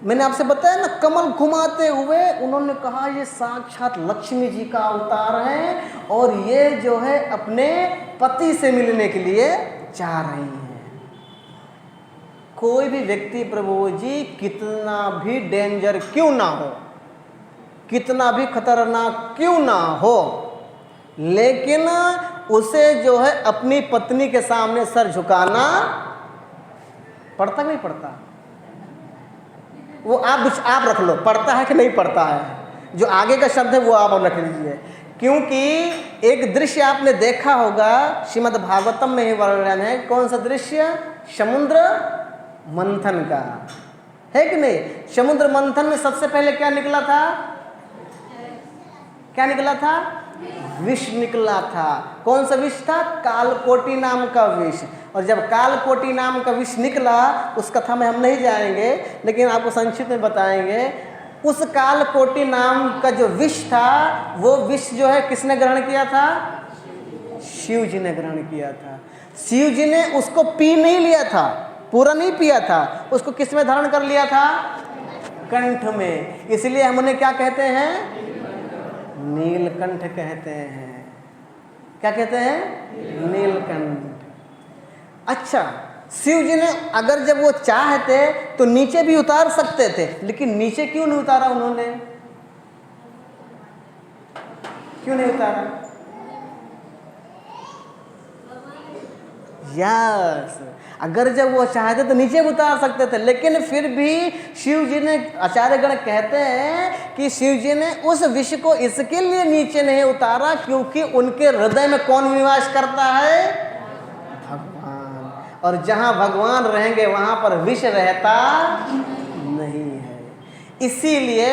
मैंने आपसे बताया ना, कमल घुमाते हुए उन्होंने कहा ये साक्षात लक्ष्मी जी का अवतार है और ये जो है अपने पति से मिलने के लिए जा रही हैं। कोई भी व्यक्ति प्रभु जी कितना भी डेंजर क्यों ना हो, कितना भी खतरनाक क्यों ना हो, लेकिन उसे जो है अपनी पत्नी के सामने सर झुकाना पड़ता नहीं पड़ता? वो आप रख लो, पड़ता है कि नहीं पड़ता है। जो आगे का शब्द है वो आप रख लीजिए, क्योंकि एक दृश्य आपने देखा होगा, श्रीमद् भागवतम में ही वर्णन है। कौन सा दृश्य? समुद्र मंथन का, है कि नहीं? समुद्र मंथन में सबसे पहले क्या निकला था? क्या निकला था? विष निकला था। कौन सा विष था? कालकोटि नाम का विष। और जब कालकोटि नाम का विष निकला, उस कथा में हम नहीं जाएंगे, लेकिन आपको संक्षिप्त में बताएंगे। उस कालकोटि नाम का जो विष था, वो विष जो है किसने ग्रहण किया था? शिव जी ने ग्रहण किया था। शिव जी ने उसको पी नहीं लिया था, पूरा नहीं पिया था, उसको किस में धारण कर लिया था? कंठ में। इसलिए हम उन्हें क्या कहते हैं? नीलकंठ कहते हैं। क्या कहते हैं? नीलकंठ। अच्छा, शिव जी ने अगर जब वो चाहते तो नीचे भी उतार सकते थे, लेकिन नीचे क्यों नहीं उतारा उन्होंने? क्यों नहीं उतारा? यस, अगर जब वो चाहते तो नीचे उतार सकते थे, लेकिन फिर भी शिव जी ने, आचार्यगण कहते हैं कि शिव जी ने उस विष को इसके लिए नीचे नहीं उतारा क्योंकि उनके हृदय में कौन निवास करता है? भगवान। और जहाँ भगवान रहेंगे वहाँ पर विष रहता नहीं है। इसीलिए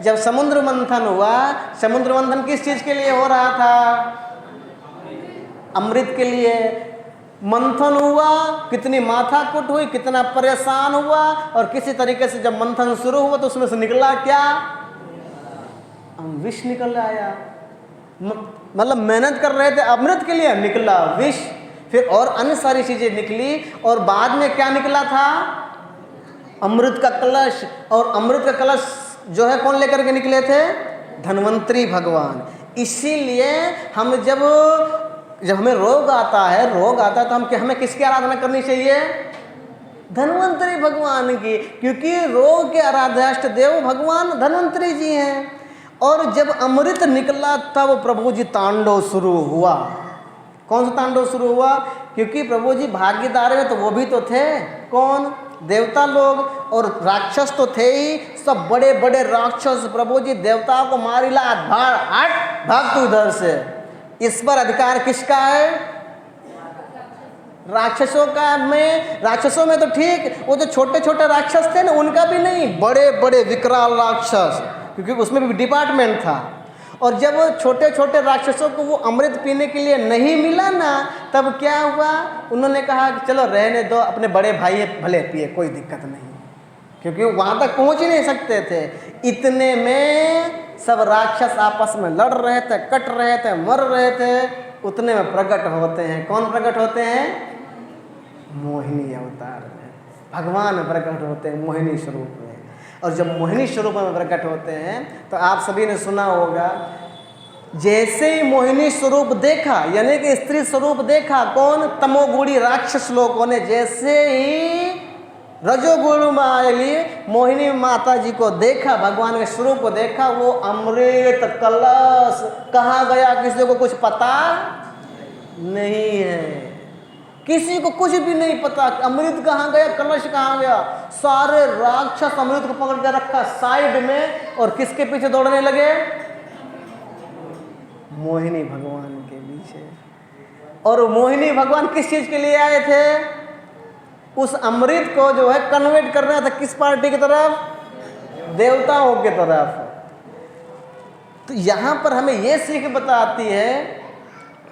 जब समुद्र मंथन हुआ, समुद्र मंथन किस चीज़ के लिए हो रहा था? अमृत के लिए। मंथन हुआ, कितनी माथाकुट हुई, कितना परेशान हुआ, और किसी तरीके से जब मंथन शुरू हुआ तो उसमें से निकला क्या? विष निकल आया। मतलब मेहनत कर रहे थे अमृत के लिए, निकला विष। फिर और अन्य सारी चीजें निकली, और बाद में क्या निकला था? अमृत का कलश। और अमृत का कलश जो है कौन लेकर के निकले थे? धन्वंतरी भगवान। इसीलिए हम जब हमें रोग आता है तो हमें किसकी आराधना करनी चाहिए? धन्वंतरी भगवान की, क्योंकि रोग के आराध्याष्ट देव भगवान धन्वंतरी जी हैं। और जब अमृत निकला तब प्रभु जी तांडव शुरू हुआ। कौन सा तांडव शुरू हुआ? क्योंकि प्रभु जी भागीदार में तो वो भी तो थे, कौन? देवता लोग, और राक्षस तो थे ही, सब बड़े बड़े राक्षस। प्रभु जी देवताओं को मारिला, भाग तू इधर से। इस पर अधिकार किसका है? राक्षसों का। राक्षसों में तो ठीक, वो जो छोटे छोटे राक्षस थे ना, उनका भी नहीं, बड़े बड़े विकराल राक्षस, क्योंकि उसमें भी डिपार्टमेंट था। और जब वो छोटे छोटे राक्षसों को वो अमृत पीने के लिए नहीं मिला ना, तब क्या हुआ? उन्होंने कहा कि चलो रहने दो, अपने बड़े भाई भले पिए, कोई दिक्कत नहीं, क्योंकि वहाँ तक पहुँच ही नहीं सकते थे। इतने में सब राक्षस आपस में लड़ रहे थे, कट रहे थे, मर रहे थे। उतने में प्रकट होते हैं। कौन प्रकट होते हैं? मोहिनी अवतार में भगवान प्रकट होते हैं, मोहिनी स्वरूप में। और जब मोहिनी स्वरूप में प्रकट होते हैं तो आप सभी ने सुना होगा, जैसे ही मोहिनी स्वरूप देखा, यानी कि स्त्री स्वरूप देखा, कौन? तमोगुणी राक्षस लोगों ने। जैसे ही रजोगुण में मोहिनी माता जी को देखा, भगवान के स्वरूप को देखा, वो अमृत कलश कहाँ गया किसी को कुछ पता नहीं है। किसी को कुछ भी नहीं पता अमृत कहाँ गया, कलश कहाँ गया। सारे राक्षस अमृत को पकड़ के रखा साइड में, और किसके पीछे दौड़ने लगे? मोहिनी भगवान के पीछे। और मोहिनी भगवान किस चीज के लिए आए थे? उस अमृत को जो है कन्वर्ट करना था किस पार्टी की तरफ? देवताओं की तरफ। तो यहां पर हमें यह सीख बताती है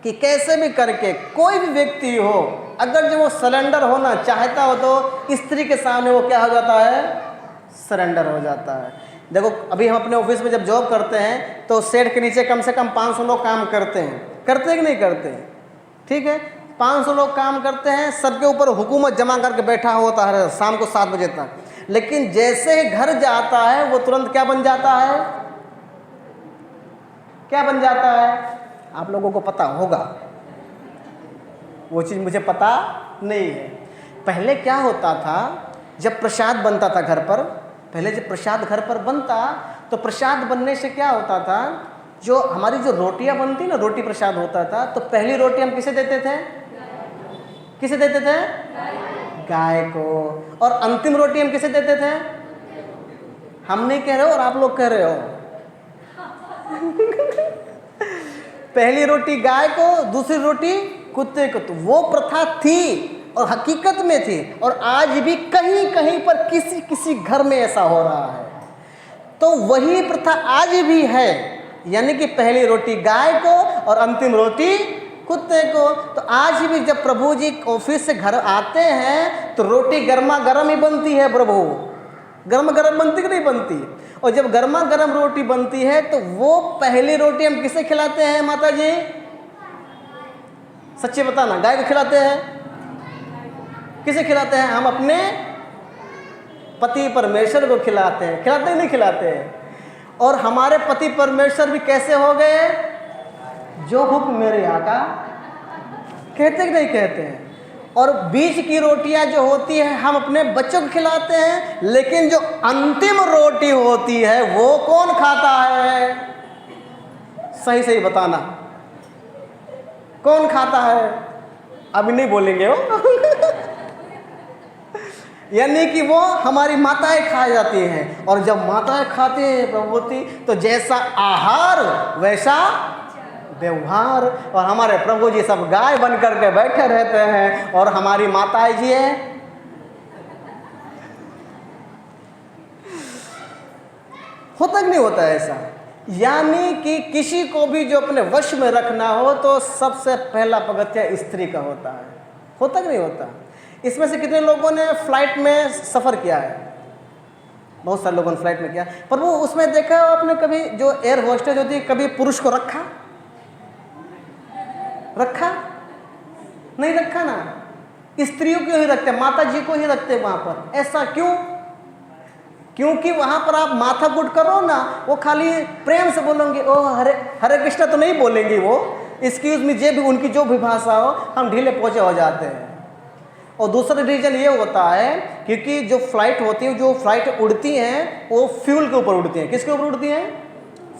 कि कैसे भी करके कोई भी व्यक्ति हो, अगर जो वो सरेंडर होना चाहता हो तो स्त्री के सामने वो क्या हो जाता है? सरेंडर हो जाता है। देखो अभी हम अपने ऑफिस में जब जॉब करते हैं तो शेड के नीचे कम से कम 500 लोग काम करते हैं कि नहीं करते? ठीक है, 500 लोग काम करते हैं, सबके ऊपर हुकूमत जमा करके बैठा होता है शाम को 7 बजे तक। लेकिन जैसे ही घर जाता है वो तुरंत क्या बन जाता है? क्या बन जाता है? आप लोगों को पता होगा, वो चीज़ मुझे पता नहीं है। पहले क्या होता था, जब प्रसाद बनता था घर पर, पहले जब प्रसाद घर पर बनता तो प्रसाद बनने से क्या होता था, जो हमारी जो रोटियां बनती ना, रोटी प्रसाद होता था, तो पहली रोटी हम किसे देते थे? किसे देते थे? गाय को। और अंतिम रोटी हम किसे देते थे? हम नहीं कह रहे हो और आप लोग कह रहे हो। पहली रोटी गाय को, दूसरी रोटी कुत्ते को। तो वो प्रथा थी और हकीकत में थी, और आज भी कहीं कहीं पर किसी किसी घर में ऐसा हो रहा है। तो वही प्रथा आज भी है, यानी कि पहली रोटी गाय को और अंतिम रोटी कुत्ते को। तो आज भी जब प्रभु जी ऑफिस से घर आते हैं तो रोटी गर्मा गर्म ही बनती है। प्रभु गर्म गर्म बनती कि नहीं बनती? और जब गर्मा गर्म रोटी बनती है तो वो पहली रोटी हम किसे खिलाते हैं माता जी? सच्चे बताना, गाय को खिलाते हैं? किसे खिलाते हैं? हम अपने पति परमेश्वर को खिलाते हैं। खिलाते ही नहीं खिलाते हैं। और हमारे पति परमेश्वर भी कैसे हो गए? जो हुक्म मेरे आका, कहते कि नहीं कहते हैं। और बीच की रोटियां जो होती है हम अपने बच्चों को खिलाते हैं, लेकिन जो अंतिम रोटी होती है वो कौन खाता है? सही सही बताना, कौन खाता है? अभी नहीं बोलेंगे वो। यानी कि वो हमारी माताएं खा जाती हैं। और जब माताएं खाती हैं प्रभुति, तो जैसा आहार वैसा व्यवहार। और हमारे प्रभु जी सब गाय बन करके बैठे रहते हैं, और हमारी माताएं जी है होता कि नहीं होता ऐसा? यानी कि किसी को भी जो अपने वश में रखना हो तो सबसे पहला पगथिया स्त्री का होता है। होता कि नहीं होता? इसमें से कितने लोगों ने फ्लाइट में सफ़र किया है? बहुत सारे लोगों ने फ्लाइट में किया। पर वो उसमें देखा आपने कभी, जो एयर होस्टेज होती है, कभी पुरुष को रखा नहीं रखा ना। स्त्रियों को ही रखते, माता जी को ही रखते वहां पर। ऐसा क्यों? क्योंकि वहाँ पर आप माथा गुट करो ना, वो खाली प्रेम से बोलेंगे, ओ हरे हरे कृष्णा तो नहीं बोलेंगे वो, एक्सक्यूज मी, जे भी उनकी जो भी भाषा हो, हम ढीले पोचे हो जाते हैं। और दूसरा रीजन ये होता है क्योंकि जो फ्लाइट होती है, जो फ्लाइट उड़ती हैं वो फ्यूल के ऊपर उड़ती हैं। किसके ऊपर उड़ती हैं?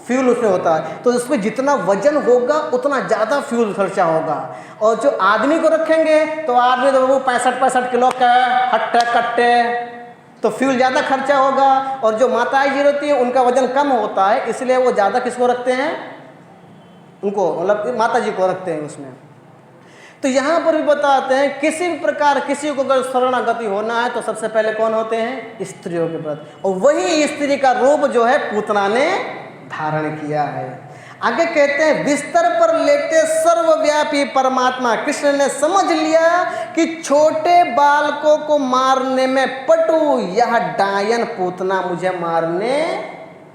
फ्यूल उसमें होता है, तो उसमें जितना वजन होगा उतना ज़्यादा फ्यूल खर्चा होगा। और जो आदमी को रखेंगे तो आदमी तो वो 65 किलो का हट्टे कट्टे, तो फ्यूल ज़्यादा खर्चा होगा। और जो माताएं जी होती हैं उनका वजन कम होता है, इसलिए वो ज़्यादा किसको रखते हैं? उनको, मतलब माता जी को रखते हैं उसमें। तो यहाँ पर भी बताते हैं किसी भी प्रकार किसी को अगर शरणागति होना है तो सबसे पहले कौन होते हैं? स्त्रियों के प्रति। और वही स्त्री का रूप जो है पूतना ने धारण किया है। आगे कहते हैं, बिस्तर पर लेटे सर्वव्यापी परमात्मा कृष्ण ने समझ लिया कि छोटे बालकों को मारने में पटु यह डायन पूतना मुझे मारने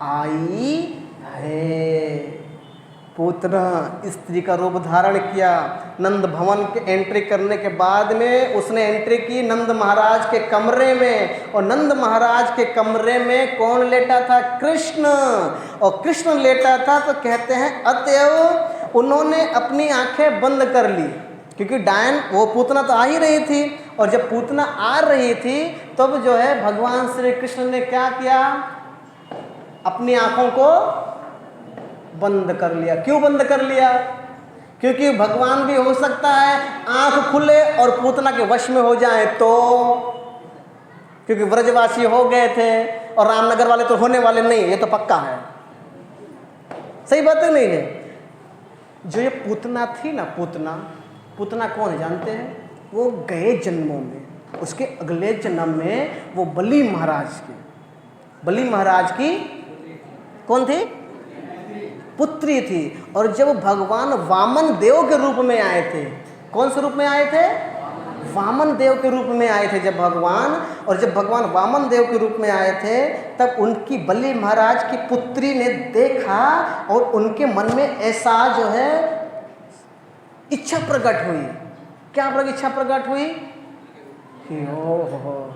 आई है। पूतना स्त्री का रूप धारण किया। नंद भवन के एंट्री करने के बाद में उसने एंट्री की नंद महाराज के कमरे में, और नंद महाराज के कमरे में कौन लेटा था? कृष्ण। और कृष्ण लेटा था तो कहते हैं अतएव उन्होंने अपनी आंखें बंद कर ली, क्योंकि डायन वो पूतना तो आ ही रही थी। और जब पूतना आ रही थी तब जो है भगवान श्री कृष्ण ने क्या किया? अपनी आंखों को बंद कर लिया। क्यों बंद कर लिया? क्योंकि भगवान भी हो सकता है आंख खुले और पूतना के वश में हो जाए तो, क्योंकि व्रजवासी हो गए थे और रामनगर वाले तो होने वाले नहीं, ये तो पक्का है। सही बात है नहीं है? जो ये पूतना थी ना, पूतना कौन है जानते हैं? वो गए जन्मों में, उसके अगले जन्म में वो बलि महाराज की कौन थी? पुत्री थी। और जब भगवान वामन देव के रूप में आए थे, कौन से रूप में आए थे? वामन देव के रूप में आए थे जब भगवान। और जब भगवान वामन देव के रूप में आए थे तब उनकी बलि महाराज की पुत्री ने देखा और उनके मन में ऐसा जो है इच्छा प्रकट हुई। क्या इच्छा प्रकट हुई? कि ओहो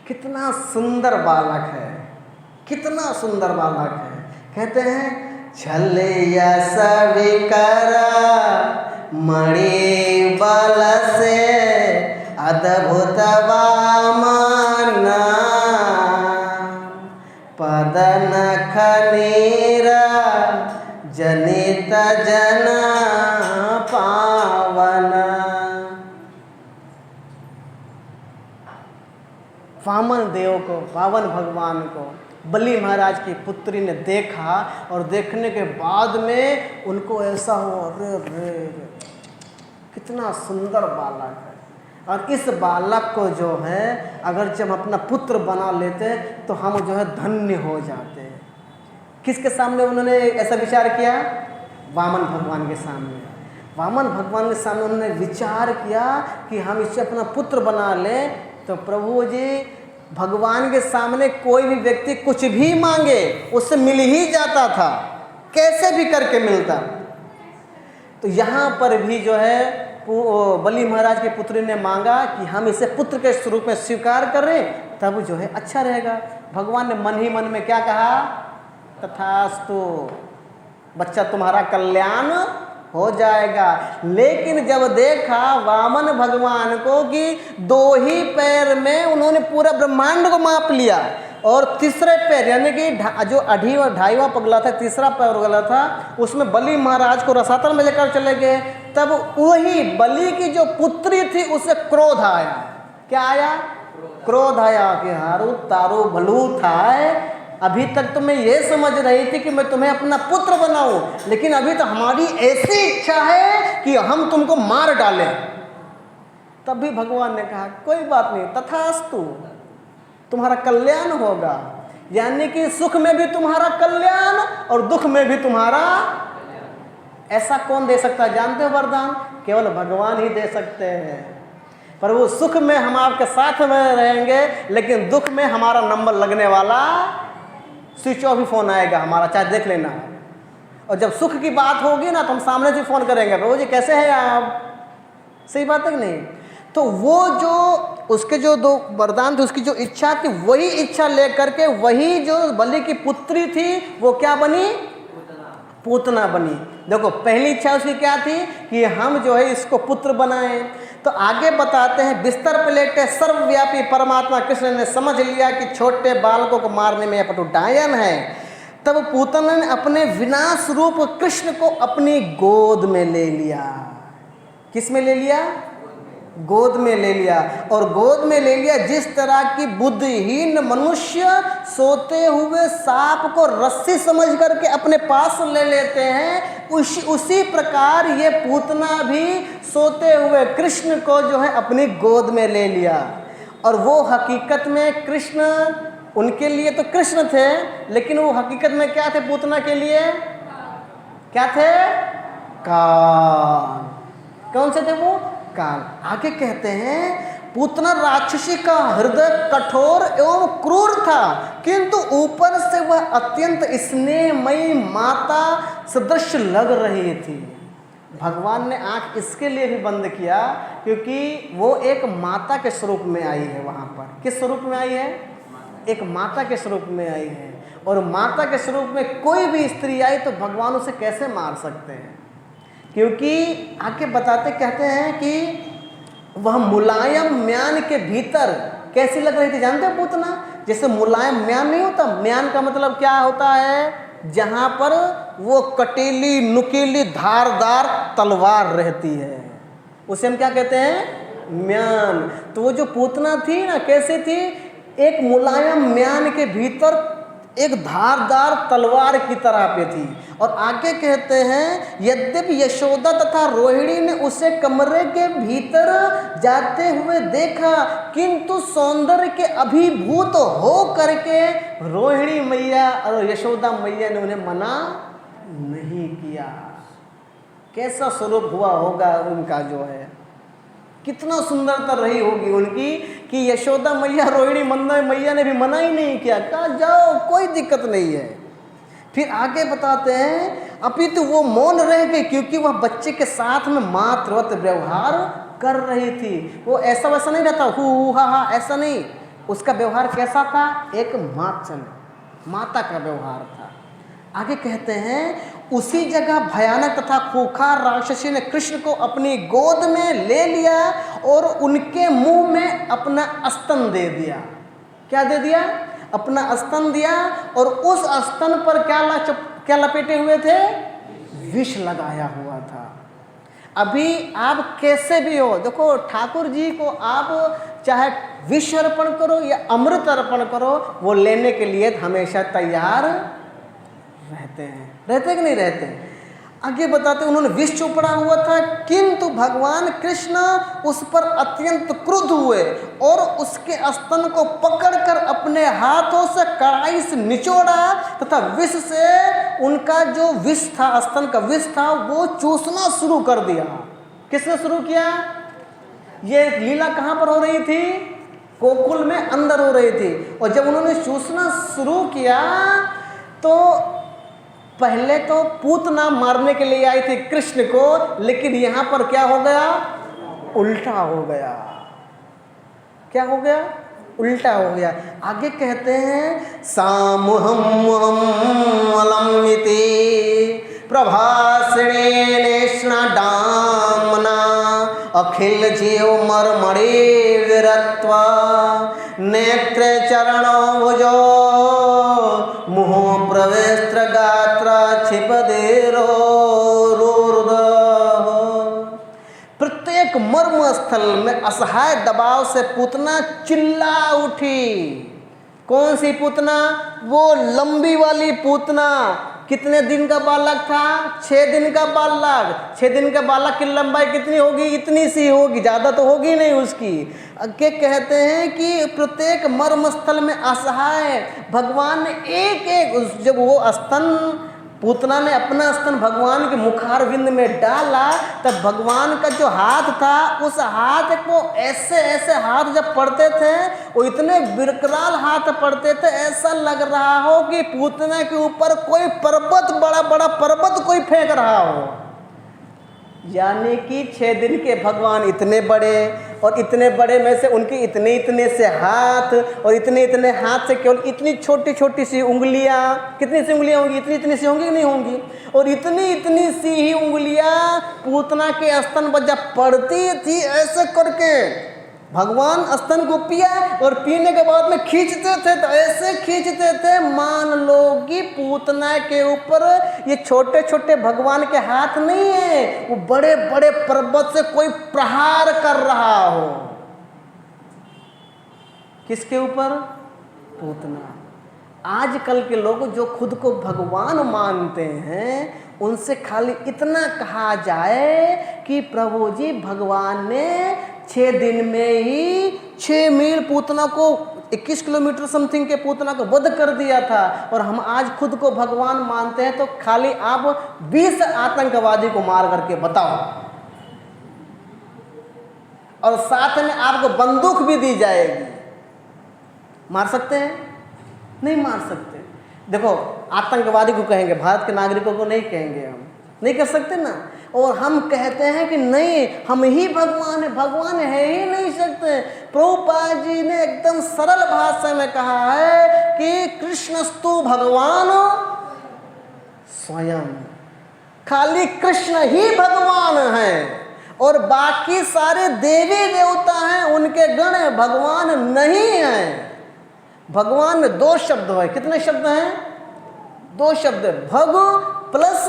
कितना सुंदर बालक है, कितना सुंदर बालक है। कहते हैं छलिया सविकरा मणि बल से अद्भुत वामन पदन खनीरा जनित जन पावन। वामन देव को, पावन भगवान को बलि महाराज की पुत्री ने देखा और देखने के बाद में उनको ऐसा हुआ, अरे कितना सुंदर बालक है। और इस बालक को जो है अगर जब अपना पुत्र बना लेते तो हम जो है धन्य हो जाते हैं। किसके सामने उन्होंने ऐसा विचार किया? वामन भगवान के सामने। वामन भगवान के सामने उन्होंने विचार किया कि हम इसे अपना पुत्र बना लें। तो प्रभु जी भगवान के सामने कोई भी व्यक्ति कुछ भी मांगे उससे मिल ही जाता था, कैसे भी करके मिलता। तो यहाँ पर भी जो है बलि महाराज की पुत्री ने मांगा कि हम इसे पुत्र के स्वरूप में स्वीकार करें, तब जो है अच्छा रहेगा। भगवान ने मन ही मन में क्या कहा? तथास्तु, बच्चा तुम्हारा कल्याण हो जाएगा। लेकिन जब देखा वामन भगवान को कि 2 ही पैर में उन्होंने पूरा ब्रह्मांड को माप लिया, और तीसरे पैर यानी कि जो 2.5वां पगला था, तीसरा पैर गला था, उसमें बलि महाराज को रसातल में लेकर चले गए। तब वही बलि की जो पुत्री थी उसे क्रोध आया। क्या आया? क्रोध आया कि हारू तारू भलू था, अभी तक तो मैं ये समझ रही थी कि मैं तुम्हें अपना पुत्र बनाऊं, लेकिन अभी तो हमारी ऐसी इच्छा है कि हम तुमको मार डालें। तब भी भगवान ने कहा कोई बात नहीं, तथास्तु, तुम्हारा कल्याण होगा। यानी कि सुख में भी तुम्हारा कल्याण और दुख में भी तुम्हारा। ऐसा कौन दे सकता है जानते हो वरदान? केवल भगवान ही दे सकते हैं। पर वो सुख में हम आपके साथ में रहेंगे, लेकिन दुख में हमारा नंबर लगने वाला, स्विच ऑफ ही फोन आएगा हमारा, चाहे देख लेना। और जब सुख की बात होगी ना तो हम सामने से फ़ोन करेंगे, प्रभु जी कैसे हैं आप? सही बात है कि नहीं? तो वो जो उसके जो 2 वरदान थे, उसकी जो इच्छा थी, वही इच्छा लेकर के वही जो बलि की पुत्री थी वो क्या बनी? पूतना बनी। देखो पहली इच्छा उसकी क्या थी कि हम जो है इसको पुत्र बनाएं। तो आगे बताते हैं, बिस्तर पे लेटे सर्वव्यापी परमात्मा कृष्ण ने समझ लिया कि छोटे बालकों को मारने में यह पटुडायन है। तब पूतना ने अपने विनाश रूप कृष्ण को अपनी गोद में ले लिया। किस में ले लिया? गोद में ले लिया। और गोद में ले लिया जिस तरह की बुद्धिहीन मनुष्य सोते हुए सांप को रस्सी समझ करके अपने पास ले लेते हैं, उसी प्रकार ये पूतना भी सोते हुए कृष्ण को जो है अपनी गोद में ले लिया। और वो हकीकत में कृष्ण, उनके लिए तो कृष्ण थे, लेकिन वो हकीकत में क्या थे? पूतना के लिए क्या थे? काल। कौन से थे वो? काल। आगे कहते हैं, पूतना राक्षसी का हृदय कठोर एवं क्रूर था, किंतु ऊपर से वह अत्यंत स्नेहमयी माता सदृश लग रही थी। भगवान ने आंख इसके लिए भी बंद किया क्योंकि वो एक माता के स्वरूप में आई है। वहां पर किस स्वरूप में आई है? एक माता के स्वरूप में आई है। और माता के स्वरूप में कोई भी स्त्री आई तो भगवान उसे कैसे मार सकते हैं? क्योंकि आगे बताते कहते हैं कि वह मुलायम म्यान के भीतर कैसी लग रही थी जानते हो पूतना? जैसे मुलायम म्यान नहीं होता, म्यान का मतलब क्या होता है? जहां पर वो कटीली नुकीली धारदार तलवार रहती है, उसे हम क्या कहते हैं? म्यान। तो वो जो पूतना थी ना, कैसी थी? एक मुलायम म्यान के भीतर एक धारदार तलवार की तरह पे थी। और आगे कहते हैं, यद्यपि यशोदा तथा रोहिणी ने उसे कमरे के भीतर जाते हुए देखा, किंतु सौंदर्य के अभिभूत हो करके रोहिणी मैया और यशोदा मैया ने उन्हें मना नहीं किया। कैसा स्वरूप हुआ होगा उनका, जो है कितना सुंदरता रही होगी उनकी कि यशोदा मैया रोहिणी मैया ने भी मना ही नहीं किया, कहा जाओ कोई दिक्कत नहीं है। फिर आगे बताते हैं, अपितु वो मौन रह गई क्योंकि वह बच्चे के साथ में मातृवत व्यवहार कर रही थी। वो ऐसा वैसा नहीं रहता हु हा हा, ऐसा नहीं। उसका व्यवहार कैसा था? एक माता का व्यवहार था। आगे कहते हैं, उसी जगह भयानक तथा खूंखार राक्षसी ने कृष्ण को अपनी गोद में ले लिया और उनके मुंह में अपना स्तन दे दिया। क्या दे दिया? अपना स्तन दिया। और उस स्तन पर क्या लपेटे हुए थे? विष लगाया हुआ था। अभी आप कैसे भी हो, देखो ठाकुर जी को आप चाहे विष अर्पण करो या अमृत अर्पण करो, वो लेने के लिए हमेशा तैयार रहते कि नहीं रहते? आगे बताते, उन्होंने विष चोपड़ा हुआ था, किंतु भगवान कृष्ण उस पर अत्यंत क्रुद्ध हुए और उसके स्तन को पकड़कर अपने हाथों से कड़ाई से निचोड़ा तथा विष से उनका जो विष था, स्तन का विष था, वो चूसना शुरू कर दिया। किसने शुरू किया? ये लीला कहाँ पर हो रही थी? गोकुल में अंदर हो रही थी। और जब उन्होंने चूसना शुरू किया तो पहले तो पूतना मारने के लिए आई थी कृष्ण को, लेकिन यहां पर क्या हो गया? उल्टा हो गया। क्या हो गया? उल्टा हो गया। आगे कहते हैं, सामुहम अलमिति प्रभाषणेन डामना अखिल जीव मर्मणे विरत्वा नेत्र चरणो भुजो मुह प्रवेस्त्र गात्र छिपदेरो रोरुद। प्रत्येक मर्म स्थल में असहाय दबाव से पूतना चिल्ला उठी। कौन सी पूतना? वो लंबी वाली पूतना। कितने दिन का बालक था? 6 दिन का बालक। 6 दिन का बालक की लंबाई कितनी होगी? इतनी सी होगी, ज़्यादा तो होगी नहीं उसकी। के कहते हैं कि प्रत्येक मर्म स्थल में असहाय भगवान ने एक जब वो स्तन पूतना ने अपना स्तन भगवान के मुखारविंद में डाला, तब भगवान का जो हाथ था, उस हाथ को ऐसे हाथ जब पड़ते थे, वो इतने विकराल हाथ पड़ते थे, ऐसा लग रहा हो कि पूतना के ऊपर कोई पर्वत, बड़ा बड़ा पर्वत कोई फेंक रहा हो। यानी कि 6 दिन के भगवान इतने बड़े और इतने बड़े में से उनके इतने इतने से हाथ, और इतने इतने हाथ से केवल इतनी छोटी छोटी सी उंगलियां, कितनी सी उंगलियां होंगी, इतनी इतनी सी होंगी कि नहीं होंगी, और इतनी इतनी सी ही उंगलियां पूतना के स्तन पर जब पड़ती थी ऐसे करके, भगवान स्तन को पिया और पीने के बाद में खींचते थे तो ऐसे खींचते थे मान लो कि पूतना के ऊपर ये छोटे छोटे भगवान के हाथ नहीं है, वो बड़े बड़े पर्वत से कोई प्रहार कर रहा हो। किसके ऊपर? पूतना। आजकल के लोग जो खुद को भगवान मानते हैं उनसे खाली इतना कहा जाए कि प्रभु जी भगवान ने 6 दिन में ही 6 मील पूतना को, 21 किलोमीटर समथिंग के पूतना को वध कर दिया था, और हम आज खुद को भगवान मानते हैं। तो खाली आप 20 आतंकवादी को मार करके बताओ, और साथ में आपको बंदूक भी दी जाएगी, मार सकते हैं? नहीं मार सकते। देखो आतंकवादी को कहेंगे, भारत के नागरिकों को नहीं कहेंगे, हम नहीं कर सकते ना। और हम कहते हैं कि नहीं हम ही भगवान है, भगवान है ही नहीं सकते। प्रभुपाद जी ने एकदम सरल भाषा में कहा है कि कृष्णस्तु भगवान स्वयं, खाली कृष्ण ही भगवान है और बाकी सारे देवी देवता हैं, उनके गण हैं, भगवान नहीं है। भगवान में 2 शब्द है। कितने शब्द हैं? 2 शब्द। भग प्लस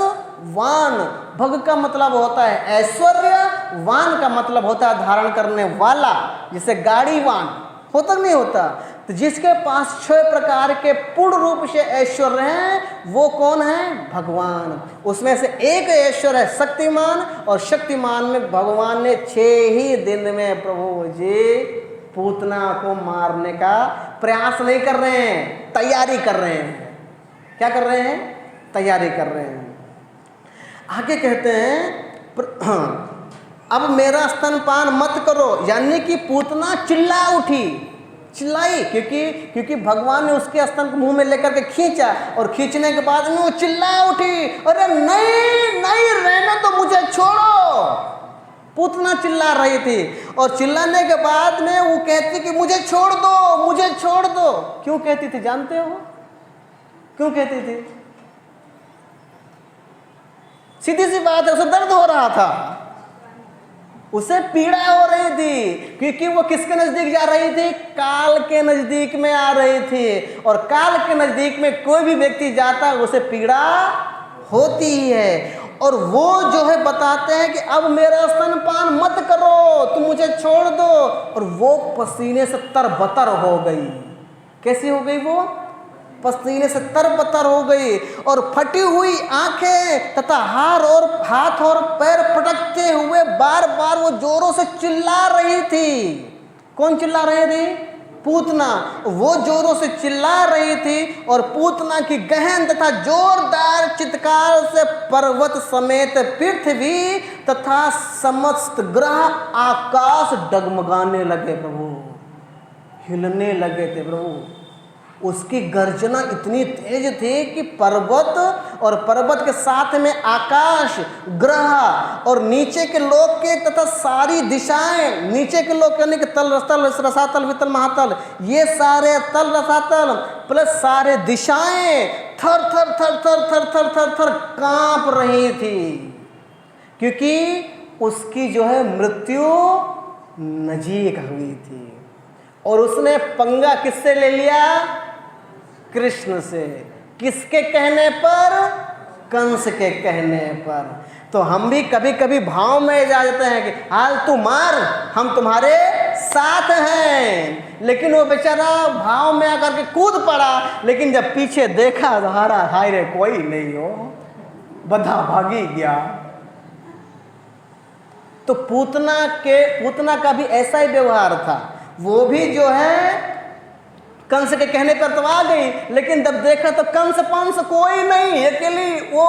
वान। भग का मतलब होता है ऐश्वर्य, वान का मतलब होता है धारण करने वाला, जैसे गाड़ी वान होता नहीं होता। तो जिसके पास 6 प्रकार के पूर्ण रूप से ऐश्वर्य हैं वो कौन है? भगवान। उसमें से एक ऐश्वर्य है शक्तिमान, और शक्तिमान में भगवान ने 6 ही दिन में प्रभु जी पूतना को मारने का प्रयास नहीं कर रहे हैं, तैयारी कर रहे हैं। क्या कर रहे हैं? तैयारी कर रहे हैं। आगे कहते हैं अब मेरा स्तनपान मत करो, यानी कि पूतना चिल्ला उठी, चिल्लाई, क्योंकि भगवान ने उसके स्तन को मुंह में लेकर के खींचा, और खींचने के बाद में वो चिल्ला उठी, अरे नहीं नहीं रहने तो मुझे छोड़ो। पूतना चिल्ला रही थी, और चिल्लाने के बाद में वो कहती कि मुझे छोड़ दो, मुझे छोड़ दो। क्यों कहती थी जानते हो? क्यों कहती थी? सीधी सी बात है, उसे दर्द हो रहा था, उसे पीड़ा हो रही थी, क्योंकि वो किसके नजदीक जा रही थी? काल के नजदीक में आ रही थी, और काल के नजदीक में कोई भी व्यक्ति जाता है उसे पीड़ा होती है। और वो जो है बताते हैं कि अब मेरा स्तनपान मत करो, तुम मुझे छोड़ दो। और वो पसीने से तरबतर हो गई। कैसी हो गई वो? पसीने से तरबतर हो गई, और फटी हुई आंखें तथा हाथ और पैर पटकते हुए बार बार वो जोरों से चिल्ला रही थी। कौन चिल्ला रहे थे? पूतना। वो जोरों से चिल्ला रही थी, और पूतना की गहन तथा जोरदार चित्कार से पर्वत समेत पृथ्वी तथा समस्त ग्रह आकाश डगमगाने लगे प्रभु, हिलने लगे थे प्रभु। उसकी गर्जना इतनी तेज थी कि पर्वत और पर्वत के साथ में आकाश, ग्रह और नीचे के लोक के तथा सारी दिशाएं, नीचे के लोक यानी कि तल, रसातल, रसातल, वितल, महातल, ये सारे तल, रसातल प्लस सारे दिशाएं थर थर थर थर थर थर थर थर कांप रही थी, क्योंकि उसकी जो है मृत्यु नजीक हुई थी। और उसने पंगा किससे ले लिया? कृष्ण से। किसके कहने पर? कंस के कहने पर। तो हम भी कभी कभी भाव में जा जाते हैं कि हाल तू मार, हम तुम्हारे साथ हैं, लेकिन वो बेचारा भाव में आकर के कूद पड़ा, लेकिन जब पीछे देखा तो हाय रे कोई नहीं हो, बधा भागी गया। तो पूतना का भी ऐसा ही व्यवहार था। वो भी जो है कंस के कहने पर तो आ गई, लेकिन जब देखा तो कंस पंस कोई नहीं, अकेली वो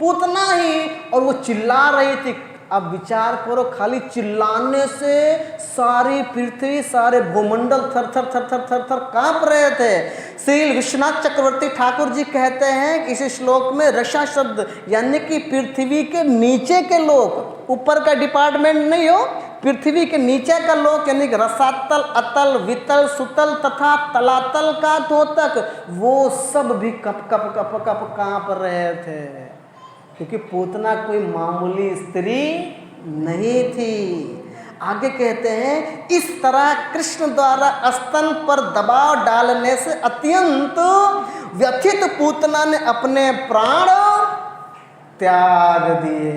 पूतना ही, और वो चिल्ला रही थी। अब विचार करो, खाली चिल्लाने से सारी पृथ्वी, सारे भूमंडल थर थर थर थर थर थर कांप रहे थे। श्री विश्वनाथ चक्रवर्ती ठाकुर जी कहते हैं कि इस श्लोक में रसा शब्द यानी कि पृथ्वी के नीचे के लोग, ऊपर का डिपार्टमेंट नहीं हो, पृथ्वी के नीचे का लोक यानी कि रसातल, अतल, वितल, सुतल तथा तलातल का तोतक, वो सब भी कप कप कप कप कांप रहे थे, क्योंकि पूतना कोई मामूली स्त्री नहीं थी। आगे कहते हैं, इस तरह कृष्ण द्वारा स्तन पर दबाव डालने से अत्यंत व्यथित पूतना ने अपने प्राण त्याग दिए।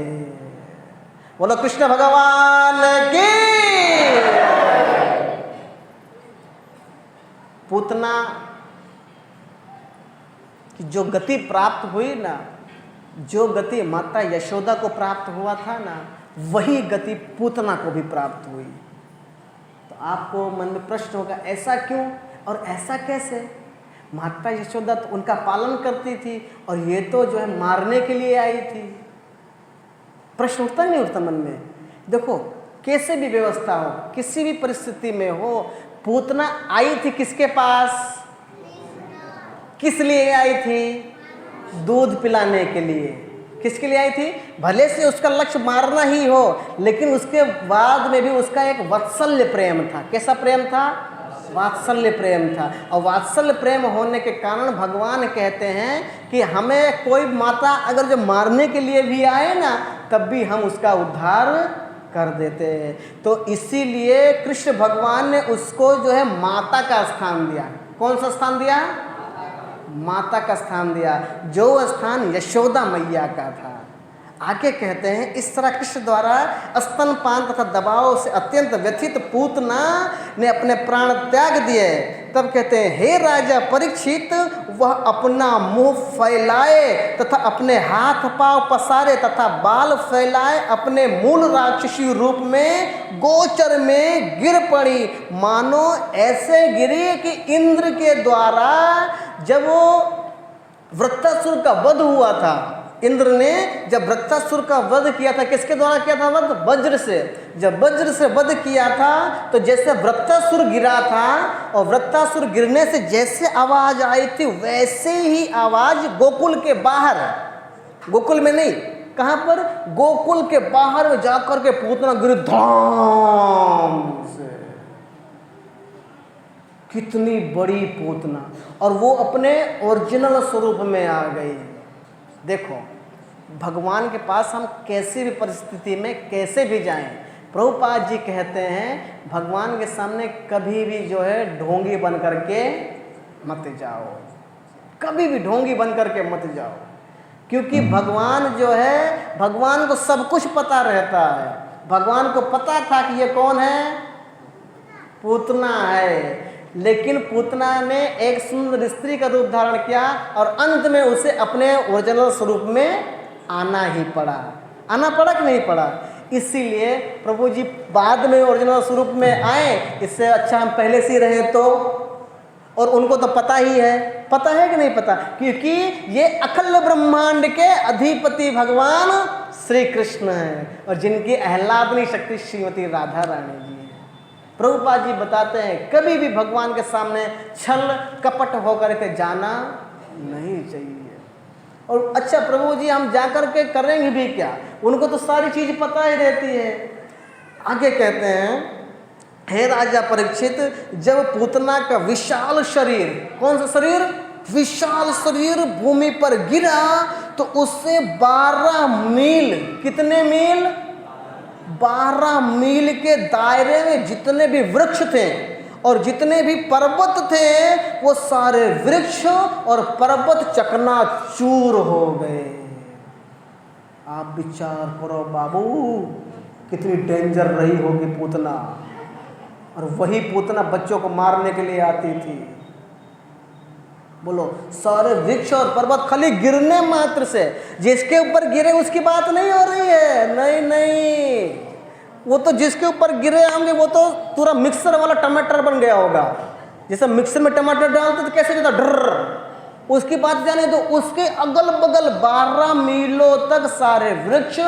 बोलो कृष्ण भगवान की। पूतना की जो गति प्राप्त हुई ना, जो गति माता यशोदा को प्राप्त हुआ था ना, वही गति पूतना को भी प्राप्त हुई। तो आपको मन में प्रश्न होगा, ऐसा क्यों और ऐसा कैसे? माता यशोदा तो उनका पालन करती थी और ये तो जो है मारने के लिए आई थी। प्रश्न उठता नहीं उठता मन में? देखो, कैसे भी व्यवस्था हो, किसी भी परिस्थिति में हो, पूतना आई थी किसके पास? किस लिए आई थी? दूध पिलाने के लिए। किसके लिए आई थी? भले से उसका लक्ष्य मारना ही हो, लेकिन उसके बाद में भी उसका एक वात्सल्य प्रेम था। कैसा प्रेम था? वात्सल्य प्रेम था। और वात्सल्य प्रेम होने के कारण भगवान कहते हैं कि हमें कोई माता अगर जो मारने के लिए भी आए ना, तब भी हम उसका उद्धार कर देते हैं। तो इसीलिए कृष्ण भगवान ने उसको जो है माता का स्थान दिया। कौन सा स्थान दिया? माता का स्थान दिया, जो स्थान यशोदा मैया का था। आगे कहते हैं, इस तरह कृष्ण द्वारा स्तनपान तथा दबाव से अत्यंत व्यथित पूतना ने अपने प्राण त्याग दिए। तब कहते हैं, हे राजा परीक्षित, वह अपना मुंह फैलाए तथा अपने हाथ पांव पसारे तथा बाल फैलाए अपने मूल राक्षसी रूप में गोचर में गिर पड़ी, मानो ऐसे गिरी कि इंद्र के द्वारा जब वो वृत्तासुर का वध हुआ था, इंद्र ने जब वृत्तासुर का वध किया था, किसके द्वारा किया था वध? वज्र से। जब वज्र से वध किया था तो जैसे वृत्तासुर गिरा था और वृत्तासुर गिरने से जैसे आवाज आई थी, वैसे ही आवाज गोकुल के बाहर, गोकुल में नहीं, कहां पर? गोकुल के बाहर में जाकर के पूतना गिरी धाम से। कितनी बड़ी पूतना, और वो अपने ओरिजिनल स्वरूप में आ गई। देखो, भगवान के पास हम कैसी भी परिस्थिति में कैसे भी जाएं, प्रभुपाद जी कहते हैं भगवान के सामने कभी भी जो है ढोंगी बन करके मत जाओ, कभी भी ढोंगी बन करके मत जाओ, क्योंकि भगवान जो है, भगवान को सब कुछ पता रहता है। भगवान को पता था कि ये कौन है? पूतना है, लेकिन पूतना ने एक सुंदर स्त्री का रूप धारण किया और अंत में उसे अपने ओरिजिनल स्वरूप में आना ही पड़ा। आना पड़ा कि नहीं पड़ा? इसीलिए प्रभु जी बाद में ओरिजिनल स्वरूप में आए। इससे अच्छा हम पहले से रहे तो, और उनको तो पता ही है, पता है कि नहीं पता? क्योंकि ये अखिल ब्रह्मांड के अधिपति भगवान श्री कृष्ण हैं और जिनकी आह्लादनी शक्ति श्रीमती राधा रानी जी। प्रभुपाद जी बताते हैं, कभी भी भगवान के सामने छल कपट होकर के जाना नहीं चाहिए। और अच्छा प्रभु जी हम जाकर के करेंगे भी क्या? उनको तो सारी चीज पता ही रहती है। आगे कहते हैं, हे राजा परीक्षित, जब पूतना का विशाल शरीर, कौन सा शरीर? विशाल शरीर भूमि पर गिरा तो उससे 12 मील, कितने मील? 12 मील के दायरे में जितने भी वृक्ष थे और जितने भी पर्वत थे, वो सारे वृक्ष और पर्वत चकनाचूर हो गए। आप विचार करो बाबू, कितनी डेंजर रही होगी पूतना। और वही पूतना बच्चों को मारने के लिए आती थी। बोलो, सारे वृक्ष और पर्वत खाली गिरने मात्र से, जिसके ऊपर गिरे उसकी बात नहीं हो रही है, नहीं नहीं, वो तो जिसके ऊपर गिरे होंगे वो तो पूरा मिक्सर वाला टमाटर बन गया होगा। जैसे मिक्सर में टमाटर डालते तो कैसे जाता ड्रर, उसकी बात जाने तो उसके अगल बगल 12 मीलों तक सारे वृक्ष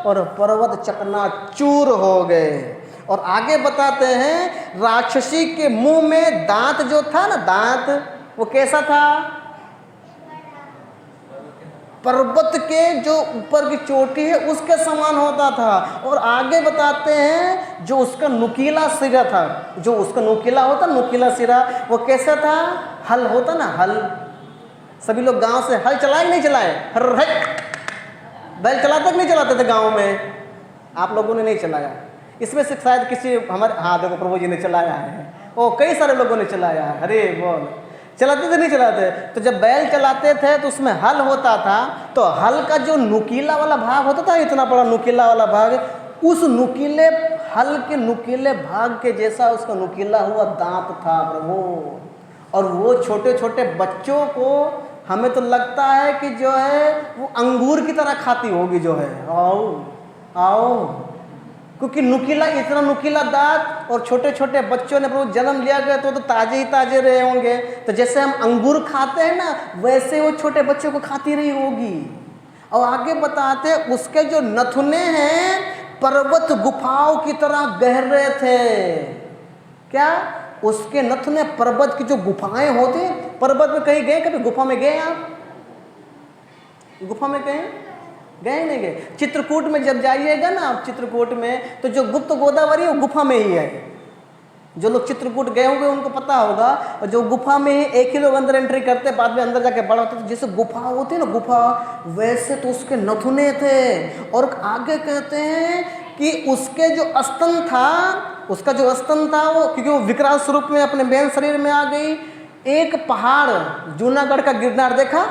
और पर्वत चकनाचूर हो गए। और आगे बताते हैं, राक्षसी के मुंह में दांत जो था ना, दांत वो कैसा था? पर्वत के जो ऊपर की चोटी है उसके समान होता था। और आगे बताते हैं जो उसका नुकीला सिरा था, जो उसका नुकीला होता, नुकीला सिरा, वो कैसा था? हल होता ना, हल। सभी लोग गांव से हल चलाए कि नहीं चलाए? बैल चलाते कि नहीं चलाते थे गांव में? आप लोगों ने नहीं चलाया। इसमें से शायद किसी हमारे, हाँ देखो प्रभु जी ने चलाया है, ओ कई सारे लोगों ने चलाया है। अरे बोल, चलाते थे नहीं चलाते? तो जब बैल चलाते थे तो उसमें हल होता था, तो हल का जो नुकीला वाला भाग होता था, इतना बड़ा नुकीला वाला भाग, उस नुकीले हल के नुकीले भाग के जैसा उसका नुकीला हुआ दांत था प्रभु। और वो छोटे छोटे बच्चों को, हमें तो लगता है कि जो है वो अंगूर की तरह खाती होगी जो है। आओ आओ, क्योंकि नुकीला, इतना नुकीला दांत, और छोटे छोटे बच्चों ने प्रभु जन्म लिया गया तो ताजे ही ताजे रहे होंगे। तो जैसे हम अंगूर खाते हैं ना, वैसे वो छोटे बच्चों को खाती रही होगी। और आगे बताते उसके जो नथुने हैं पर्वत गुफाओं की तरह गहरे थे। क्या? उसके नथुने पर्वत की जो गुफाएं होती, पर्वत में कहीं गए? कभी गुफा में गए आप? गुफा में गए नहीं गए? चित्रकूट में जब जाइएगा ना आप, चित्रकूट में, तो जो गुप्त गोदावरी वो गुफा में ही है। जो लोग चित्रकूट गए होंगे उनको पता होगा। और जो गुफा में ही एक ही लोग अंदर एंट्री करते, बाद में अंदर जाके बड़ा होता, तो जैसे गुफा होती है ना, गुफा, वैसे तो उसके नथुने थे। और आगे कहते हैं कि उसके जो स्तन था, उसका जो स्तन था वो, क्योंकि वो विकराल स्वरूप में अपने मेन शरीर में आ गई। एक पहाड़, जूनागढ़ का गिरनार देखा?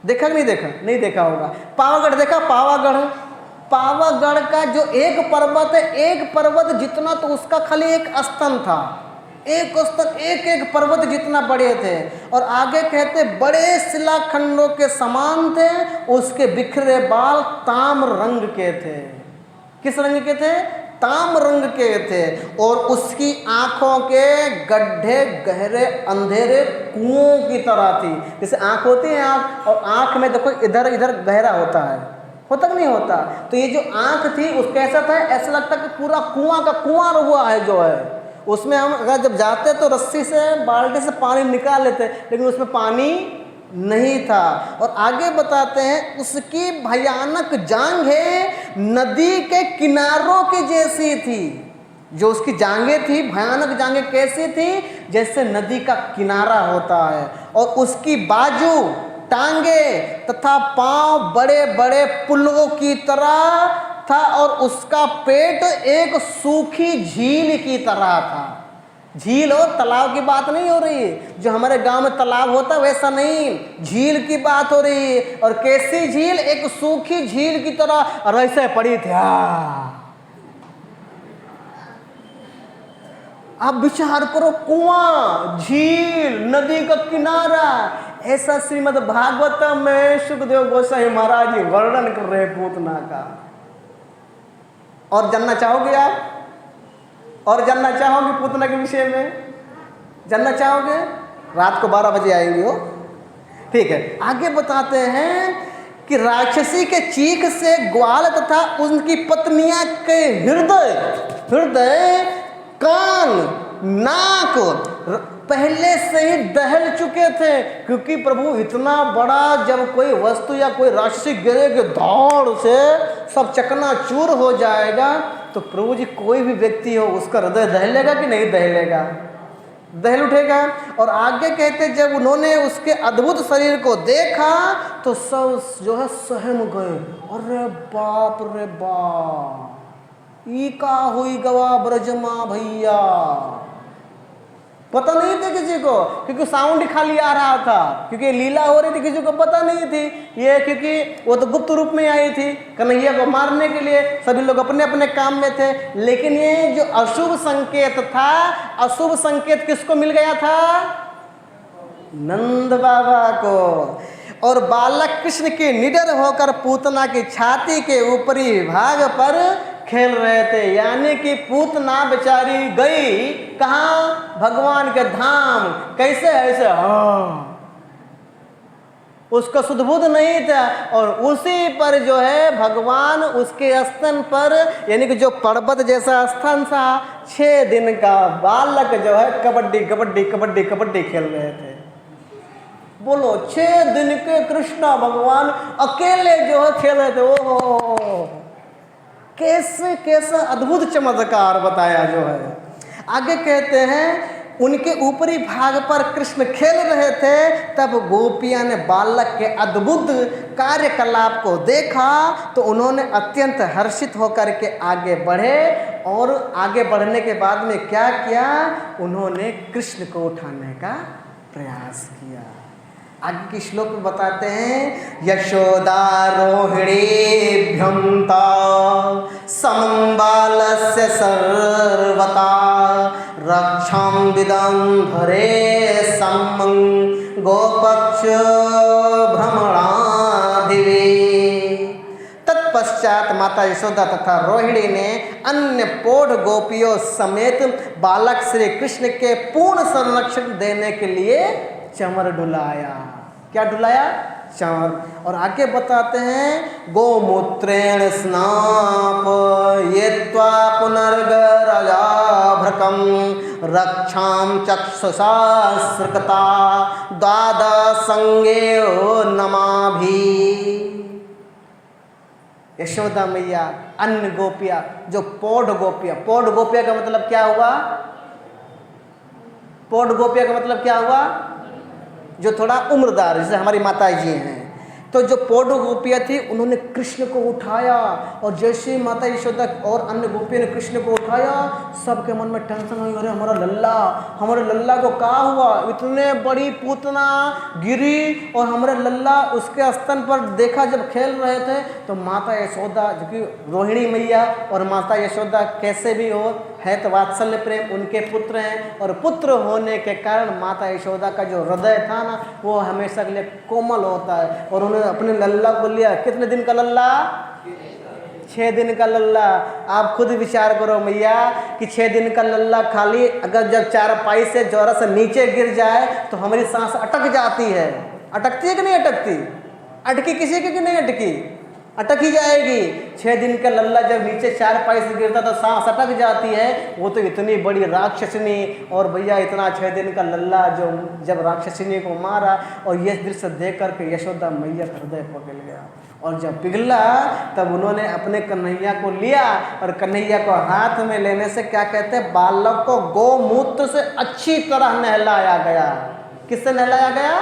देखा कि नहीं देखा? नहीं देखा होगा। पावागढ़ देखा? पावागढ़ का जो एक पर्वत है, एक पर्वत जितना, तो उसका खाली एक स्तन था, एक स्तन, एक एक पर्वत जितना बड़े थे। और आगे कहते बड़े शिलाखंडों के समान थे, उसके बिखरे बाल ताम्र रंग के थे। किस रंग के थे? ताम्र रंग के थे। और उसकी आंखों के गड्ढे गहरे अंधेरे कुओं की तरह थी। जैसे आंख होती है आंख, और आंख में देखो इधर इधर गहरा होता है, होता कि नहीं होता? तो ये जो आंख थी उस कैसा था? ऐसा लगता कि पूरा कुआं का कुआं हुआ है जो है। उसमें हम अगर जब जाते तो रस्सी से, बाल्टी से पानी निकाल लेते, लेकिन उसमें पानी नहीं था। और आगे बताते हैं उसकी भयानक जांघें नदी के किनारों की जैसी थी। जो उसकी जांघें थी, भयानक जांघें कैसी थी? जैसे नदी का किनारा होता है। और उसकी बाजू, टांगे तथा पांव बड़े बड़े पुलों की तरह था। और उसका पेट एक सूखी झील की तरह था। झील और तालाब की बात नहीं हो रही, जो हमारे गांव में तालाब होता है वैसा नहीं, झील की बात हो रही है। और कैसी झील? एक सूखी झील की तरह, और ऐसे पड़ी थी। आप विचार करो, कुआं, झील, नदी का किनारा, ऐसा श्रीमद् भागवतम में सुखदेव गोसाई महाराज जी वर्णन कर रहे पूतना का। और जानना चाहोगे आप? और जानना चाहोगे पूतना के विषय में? जानना चाहोगे? रात को 12 बजे आएंगे हो, ठीक है। आगे बताते हैं कि राक्षसी के चीख से ग्वाल तथा उनकी पत्नियां के हृदय, कान, नाक पहले से ही दहल चुके थे। क्योंकि प्रभु इतना बड़ा, जब कोई वस्तु या कोई राक्षसी गिरेगी दौड़ से सब चकनाचूर हो जाएगा, तो प्रभु जी कोई भी व्यक्ति हो उसका हृदय दहलेगा कि नहीं दहलेगा? दहल उठेगा। और आगे कहते जब उन्होंने उसके अद्भुत शरीर को देखा तो सब जो है सहम गए। अरे बाप रे बाप, ई का हुई गवा ब्रजमा भैया। पता नहीं था किसी को, क्योंकि साउंड खाली आ रहा था, क्योंकि लीला हो रही थी, किसी को पता नहीं थी ये, क्योंकि वो तो गुप्त रूप में आई थी कन्हैया को मारने के लिए, सभी लोग अपने अपने काम में थे। लेकिन ये जो अशुभ संकेत था, अशुभ संकेत किसको मिल गया था? नंद बाबा को। और बालक कृष्ण के निडर होकर पूतना की छाती के ऊपरी भाग पर खेल रहे थे। यानी कि पूतना बेचारी गई कहाँ? भगवान के धाम। कैसे? ऐसे उसका सुधबुध नहीं था। और उसी पर जो है भगवान उसके स्तन पर, यानी कि जो पर्वत जैसा स्तन था, 6 दिन का बालक जो है कबड्डी कबड्डी कबड्डी कबड्डी खेल रहे थे। बोलो 6 दिन के कृष्णा भगवान अकेले जो है खेल रहे थे। ओ कैसे कैसा अद्भुत चमत्कार बताया जो है। आगे कहते हैं उनके ऊपरी भाग पर कृष्ण खेल रहे थे, तब गोपियां ने बालक के अद्भुत कार्यकलाप को देखा तो उन्होंने अत्यंत हर्षित होकर के आगे बढ़े, और आगे बढ़ने के बाद में क्या किया, उन्होंने कृष्ण को उठाने का प्रयास किया। आगे के श्लोक में बताते हैं यशोदा रोहिणीभ्यं समं बालस्य सर्वता रक्षां विदम्भरे सम्मं गोपक्ष भ्रमणाधिवे। तत्पश्चात माता यशोदा तथा रोहिणी ने अन्य पौढ़ गोपियों समेत बालक श्री कृष्ण के पूर्ण संरक्षण देने के लिए चमर डुलाया। क्या डुलाया? चमर। और आगे बताते हैं गोमूत्रेण स्नापयित्वा पुनर्गराभ्रकं रक्षां चक्षुषा सृकता द्वादशंगेयो नमाभि। यशोदा मैया अन्य गोपियां जो पौढ़ गोपियां का मतलब क्या हुआ? पौढ़ गोपियां का मतलब क्या हुआ? जो थोड़ा उम्रदार, जैसे हमारी माता जी हैं। तो जो पौढ़ गोपियाँ थी उन्होंने कृष्ण को उठाया, और जैसे ही माता यशोदा और अन्य गोपियों ने कृष्ण को उठाया, सबके मन में टेंशन हुई, अरे हमारे लल्ला को क्या हुआ? इतने बड़ी पूतना गिरी और हमारे लल्ला उसके स्तन पर देखा जब खेल रहे थे। तो माता यशोदा, जो कि रोहिणी मैया और माता यशोदा कैसे भी हो है तो वात्सल्य प्रेम, उनके पुत्र हैं, और पुत्र होने के कारण माता यशोदा का जो हृदय था ना वो हमेशा के लिए कोमल होता है, और उन्होंने अपने लल्ला को लिया। कितने दिन का लल्ला? 6 दिन का लल्ला। आप खुद विचार करो मैया कि 6 दिन का लल्ला खाली अगर जब चारपाई से जोर से नीचे गिर जाए तो हमारी सांस अटक जाती है। अटकती है कि नहीं अटकती? अटकी किसी की कि नहीं अटकी? अटक ही जाएगी। 6 दिन का लल्ला जब नीचे चारपाई से गिरता तो सांस अटक जाती है। वो तो इतनी बड़ी राक्षसनी, और भैया इतना 6 दिन का लल्ला जो जब राक्षसनी को मारा, और ये दृश्य देख करके यशोदा मैया का हृदय पिघल गया, और जब पिघला तब उन्होंने अपने कन्हैया को लिया, और कन्हैया को हाथ में लेने से क्या कहते हैं, बालक को गौमूत्र से अच्छी तरह नहलाया गया। किससे नहलाया गया?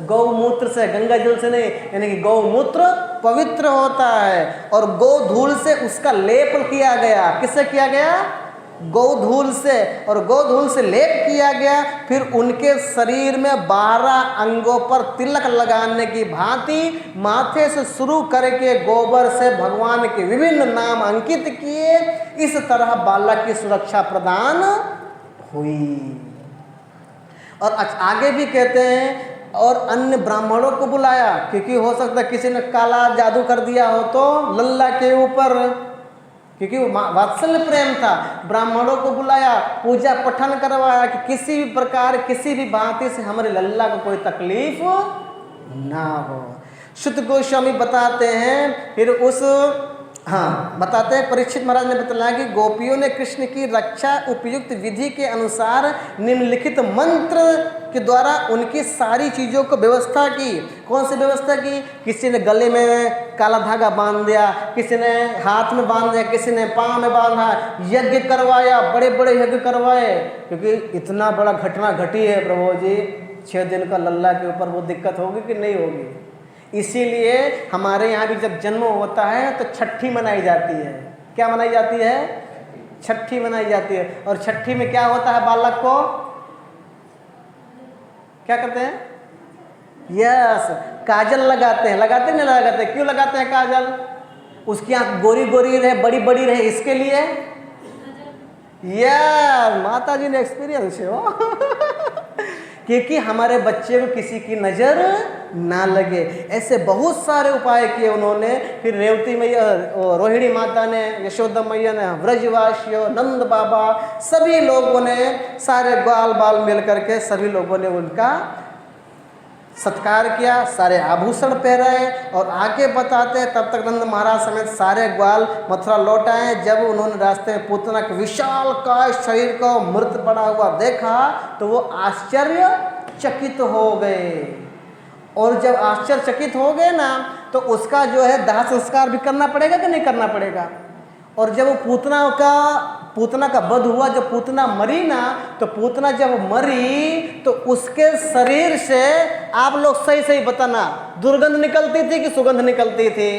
गौमूत्र से, गंगा जल से नहीं। यानी कि गौमूत्र पवित्र होता है, और गोधूल से उसका लेप किया गया। किससे किया गया? गोधूल से। और गोधूल से लेप किया गया। फिर उनके शरीर में 12 अंगों पर तिलक लगाने की भांति माथे से शुरू करके गोबर से भगवान के विभिन्न नाम अंकित किए। इस तरह बालक की सुरक्षा प्रदान हुई। और आगे भी कहते हैं और अन्य ब्राह्मणों को बुलाया, क्योंकि हो सकता है किसी ने काला जादू कर दिया हो तो लल्ला के ऊपर, क्योंकि वात्सल्य प्रेम था। ब्राह्मणों को बुलाया, पूजा पठन करवाया कि किसी भी प्रकार किसी भी भांति से हमारे लल्ला को कोई तकलीफ ना हो। शुद्ध गोस्वामी बताते हैं फिर उस बताते हैं परीक्षित महाराज ने बताया कि गोपियों ने कृष्ण की रक्षा उपयुक्त विधि के अनुसार निम्नलिखित मंत्र के द्वारा उनकी सारी चीज़ों को व्यवस्था की। कौन सी व्यवस्था की? किसी ने गले में काला धागा बांध दिया, किसी ने हाथ में बांध दिया, किसी ने पाँव में बांधा, यज्ञ करवाया, बड़े बड़े यज्ञ करवाए, क्योंकि इतना बड़ा घटना घटी है प्रभु जी। 6 दिन का लल्ला के ऊपर वो दिक्कत होगी कि नहीं होगी? इसीलिए हमारे यहाँ भी जब जन्म होता है तो छठी मनाई जाती है। क्या मनाई जाती है? छठी मनाई जाती है। और छठी में क्या होता है? बालक को क्या करते हैं? यस, काजल लगाते हैं। लगाते नहीं लगाते? क्यों लगाते हैं काजल? उसकी आँख गोरी गोरी रहे, बड़ी बड़ी रहे, इसके लिए। यार माता जी ने एक्सपीरियंस है क्योंकि हमारे बच्चे को किसी की नज़र ना लगे। ऐसे बहुत सारे उपाय किए उन्होंने। फिर रेवती मैया, रोहिणी माता ने, यशोदा मैया ने, व्रजवासियों, नंद बाबा, सभी लोगों ने, सारे ग्वाल बाल मिल करके सभी लोगों ने उनका सत्कार किया, सारे आभूषण पहनाए। और आगे बताते हैं तब तक नंद महाराज समेत सारे ग्वाल मथुरा लौट आए। जब उन्होंने रास्ते में पूतना के विशाल काय शरीर को मृत पड़ा हुआ देखा तो वो आश्चर्यचकित हो गए। और जब आश्चर्यचकित हो गए ना तो उसका जो है दाह संस्कार भी करना पड़ेगा कि नहीं करना पड़ेगा। और जब वो पूतना का वध हुआ, जब पूतना मरी ना, तो पूतना जब मरी तो उसके शरीर से आप लोग सही सही बताना, दुर्गंध निकलती थी कि सुगंध निकलती थी?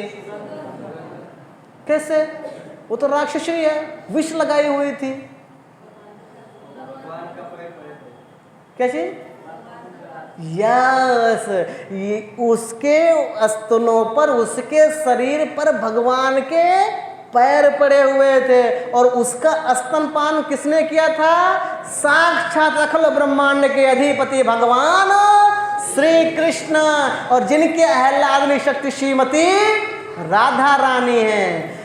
कैसे? वो तो राक्षसी है, विष लगाई हुई थी। कैसी? यस, ये उसके स्तनों पर, उसके शरीर पर भगवान के पैर पड़े हुए थे। और उसका स्तनपान किसने किया था? साक्षात अखिल ब्रह्मांड के अधिपति भगवान श्री कृष्ण, और जिनके अहलादनी शक्ति श्रीमती राधा रानी हैं।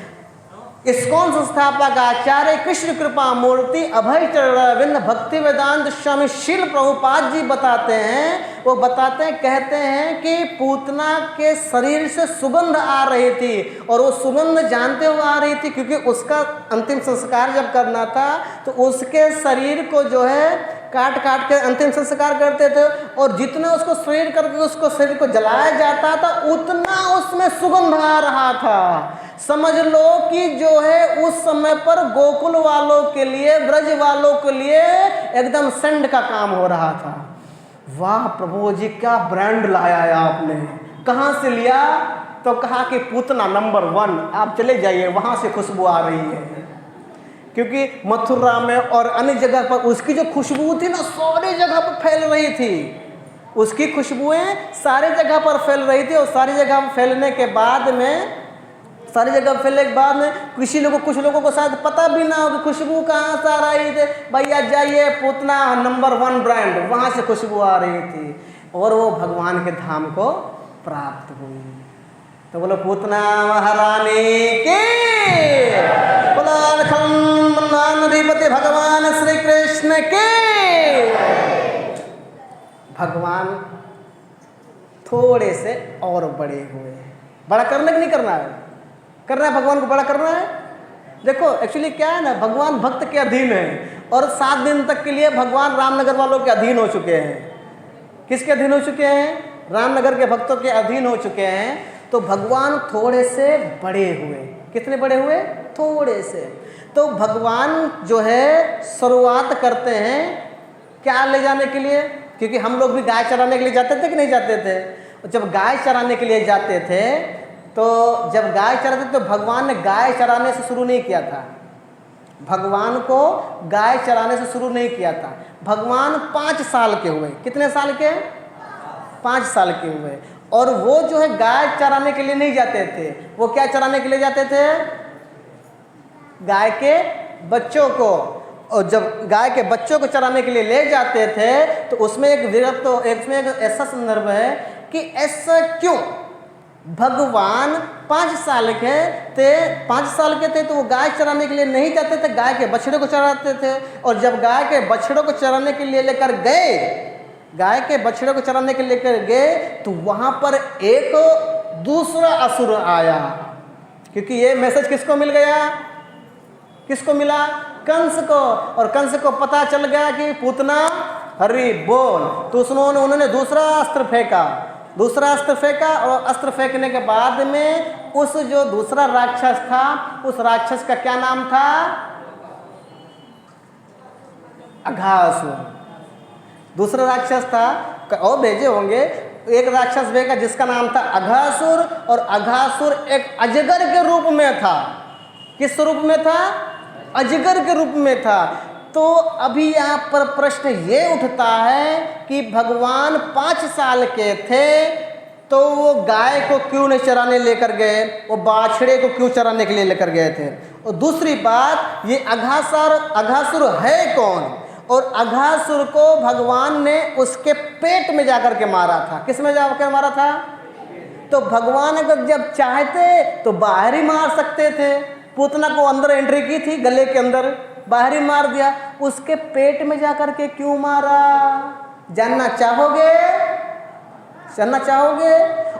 इस्कॉन संस्थापक आचार्य कृष्ण कृपा मूर्ति अभय चरण भक्ति वेदांत स्वामी शील प्रभुपाद जी बताते हैं, वो बताते हैं, कहते हैं कि पूतना के शरीर से सुगंध आ रही थी। और वो सुगंध जानते हुए आ रही थी क्योंकि उसका अंतिम संस्कार जब करना था तो उसके शरीर को जो है काट काट के अंतिम संस्कार करते थे। और जितना उसको शरीर करके उसको शरीर को जलाया जाता था उतना उसमें सुगंध आ रहा था। समझ लो कि जो है उस समय पर गोकुल वालों के लिए, ब्रज वालों के लिए एकदम सेंड का काम हो रहा था। वाह प्रभु जी, क्या ब्रांड लाया है आपने। कहाँ से लिया? तो कहा कि पूतना नंबर 1, आप चले जाइए, वहाँ से खुशबू आ रही है। क्योंकि मथुरा में और अन्य जगह पर उसकी जो खुशबू थी ना, सारी जगह पर फैल रही थी। उसकी खुशबुएं सारी जगह पर फैल रही थी। और सारी जगह फैलने के बाद में, सारी जगह फैलने के बाद में कुछ लोगों को शायद पता भी ना हो कि खुशबू कहाँ से आ रही थी। भैया जाइए, पूतना नंबर 1 ब्रांड, वहाँ से खुशबू आ रही थी। और वो भगवान के धाम को प्राप्त हुई। तो बोलो पूतना महारानी की, बोलो अधिपति भगवान श्री कृष्ण के। भगवान थोड़े से और बड़े हुए। बड़ा करने की नहीं करना है, करना है भगवान को बड़ा करना है। देखो एक्चुअली क्या है ना, भगवान भक्त के अधीन है। और 7 दिन तक के लिए भगवान रामनगर वालों के अधीन हो चुके हैं। किसके अधीन हो चुके हैं? रामनगर के भक्तों के अधीन हो चुके हैं। तो भगवान थोड़े से बड़े हुए। कितने बड़े हुए? थोड़े से। तो भगवान जो है शुरुआत करते हैं क्या ले जाने के लिए? क्योंकि हम लोग भी गाय चराने के लिए जाते थे कि नहीं जाते थे? जब गाय चराने के लिए जाते थे तो जब गाय चराते तो भगवान ने गाय चराने से शुरू नहीं किया था। भगवान को गाय चराने से शुरू नहीं किया था। भगवान 5 साल के हुए। कितने साल के? 5 साल के हुए। और वो जो है गाय चराने के लिए नहीं जाते थे। वो क्या चराने के लिए जाते थे? गाय के बच्चों को। और जब गाय के बच्चों को चराने के लिए ले जाते थे तो उसमें एक ऐसा संदर्भ है कि ऐसा क्यों? भगवान 5 साल के थे तो वो गाय चराने के लिए नहीं जाते थे, गाय के बछड़े को चराते थे। और जब गाय के बछड़ों को चराने के लिए लेकर गए, गाय के बछड़े को चराने के लिए लेकर गए तो वहां पर एक दूसरा असुर आया। क्योंकि ये मैसेज किसको मिल गया? किसको मिला? कंस को। और कंस को पता चल गया कि पूतना हरि बोल। तो उन्होंने दूसरा अस्त्र फेंका। और अस्त्र फेंकने के बाद में उस जो दूसरा राक्षस था, उस राक्षस का क्या नाम था? अघासुर। दूसरा राक्षस था, और भेजे होंगे। एक राक्षस भेजा जिसका नाम था अघासुर। और अघासुर एक अजगर के रूप में था। किस रूप में था? अजगर के रूप में था। तो अभी यहाँ पर प्रश्न ये उठता है कि भगवान 5 साल के थे तो वो गाय को क्यों नहीं चराने लेकर गए? वो बाछड़े को क्यों चराने के लिए लेकर गए थे? और दूसरी बात, ये अघासुर है कौन? और अघासुर को भगवान ने उसके पेट में जाकर के मारा था। किस में जाकर मारा था? तो भगवान अगर जब चाहते तो बाहर ही मार सकते थे। पूतना को अंदर एंट्री की थी, गले के अंदर, बाहर ही मार दिया। उसके पेट में जाकर के क्यों मारा? जानना चाहोगे?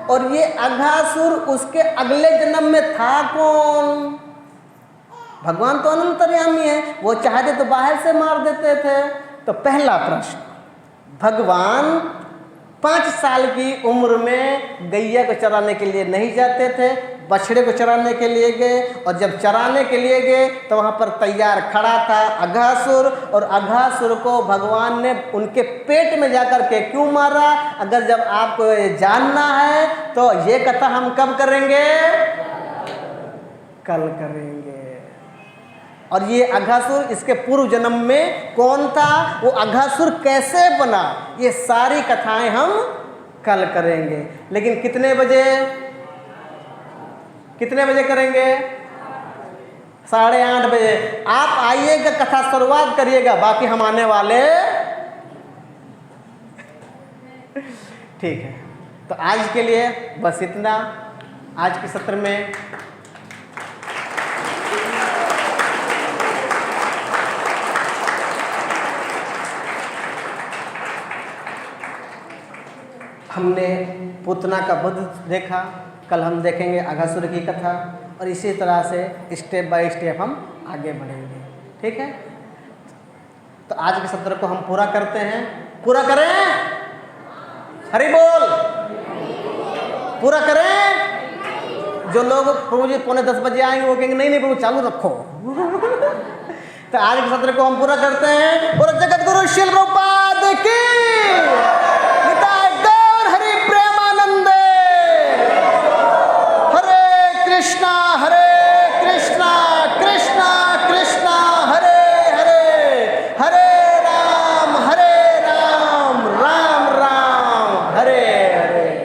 और ये अघासुर उसके अगले जन्म में था कौन? भगवान तो अनंतर्यामी है, वो चाहते तो बाहर से मार देते थे। तो पहला प्रश्न, भगवान 5 साल की उम्र में गैया को चराने के लिए नहीं जाते थे, बछड़े को चराने के लिए गए। और जब चराने के लिए गए तो वहाँ पर तैयार खड़ा था अघासुर, और अघासुर को भगवान ने उनके पेट में जाकर के क्यों मारा? अगर जब आपको ये जानना है तो ये कथा हम कब करेंगे? कल करेंगे। और ये अघासुर, इसके पूर्व जन्म में कौन था, वो अघासुर कैसे बना, ये सारी कथाएं हम कल करेंगे। लेकिन कितने बजे करेंगे? 8:30 बजे। आप आइएगा, कथा शुरुआत करिएगा, बाकी हम आने वाले। ठीक है, तो आज के लिए बस इतना। आज के सत्र में हमने पूतना का वध देखा, कल हम देखेंगे अघासुर की कथा, और इसी तरह से स्टेप बाय स्टेप हम आगे बढ़ेंगे। ठीक है, तो आज के सत्र को हम पूरा करते हैं। पूरा करें? हरि बोल। पूरा करें? जो लोग प्रभु जी 9:45 बजे आएंगे वो कहेंगे नहीं नहीं प्रभु चालू रखो। तो आज के सत्र को हम पूरा करते हैं। और जगत गुरु श्रील प्रभुपाद की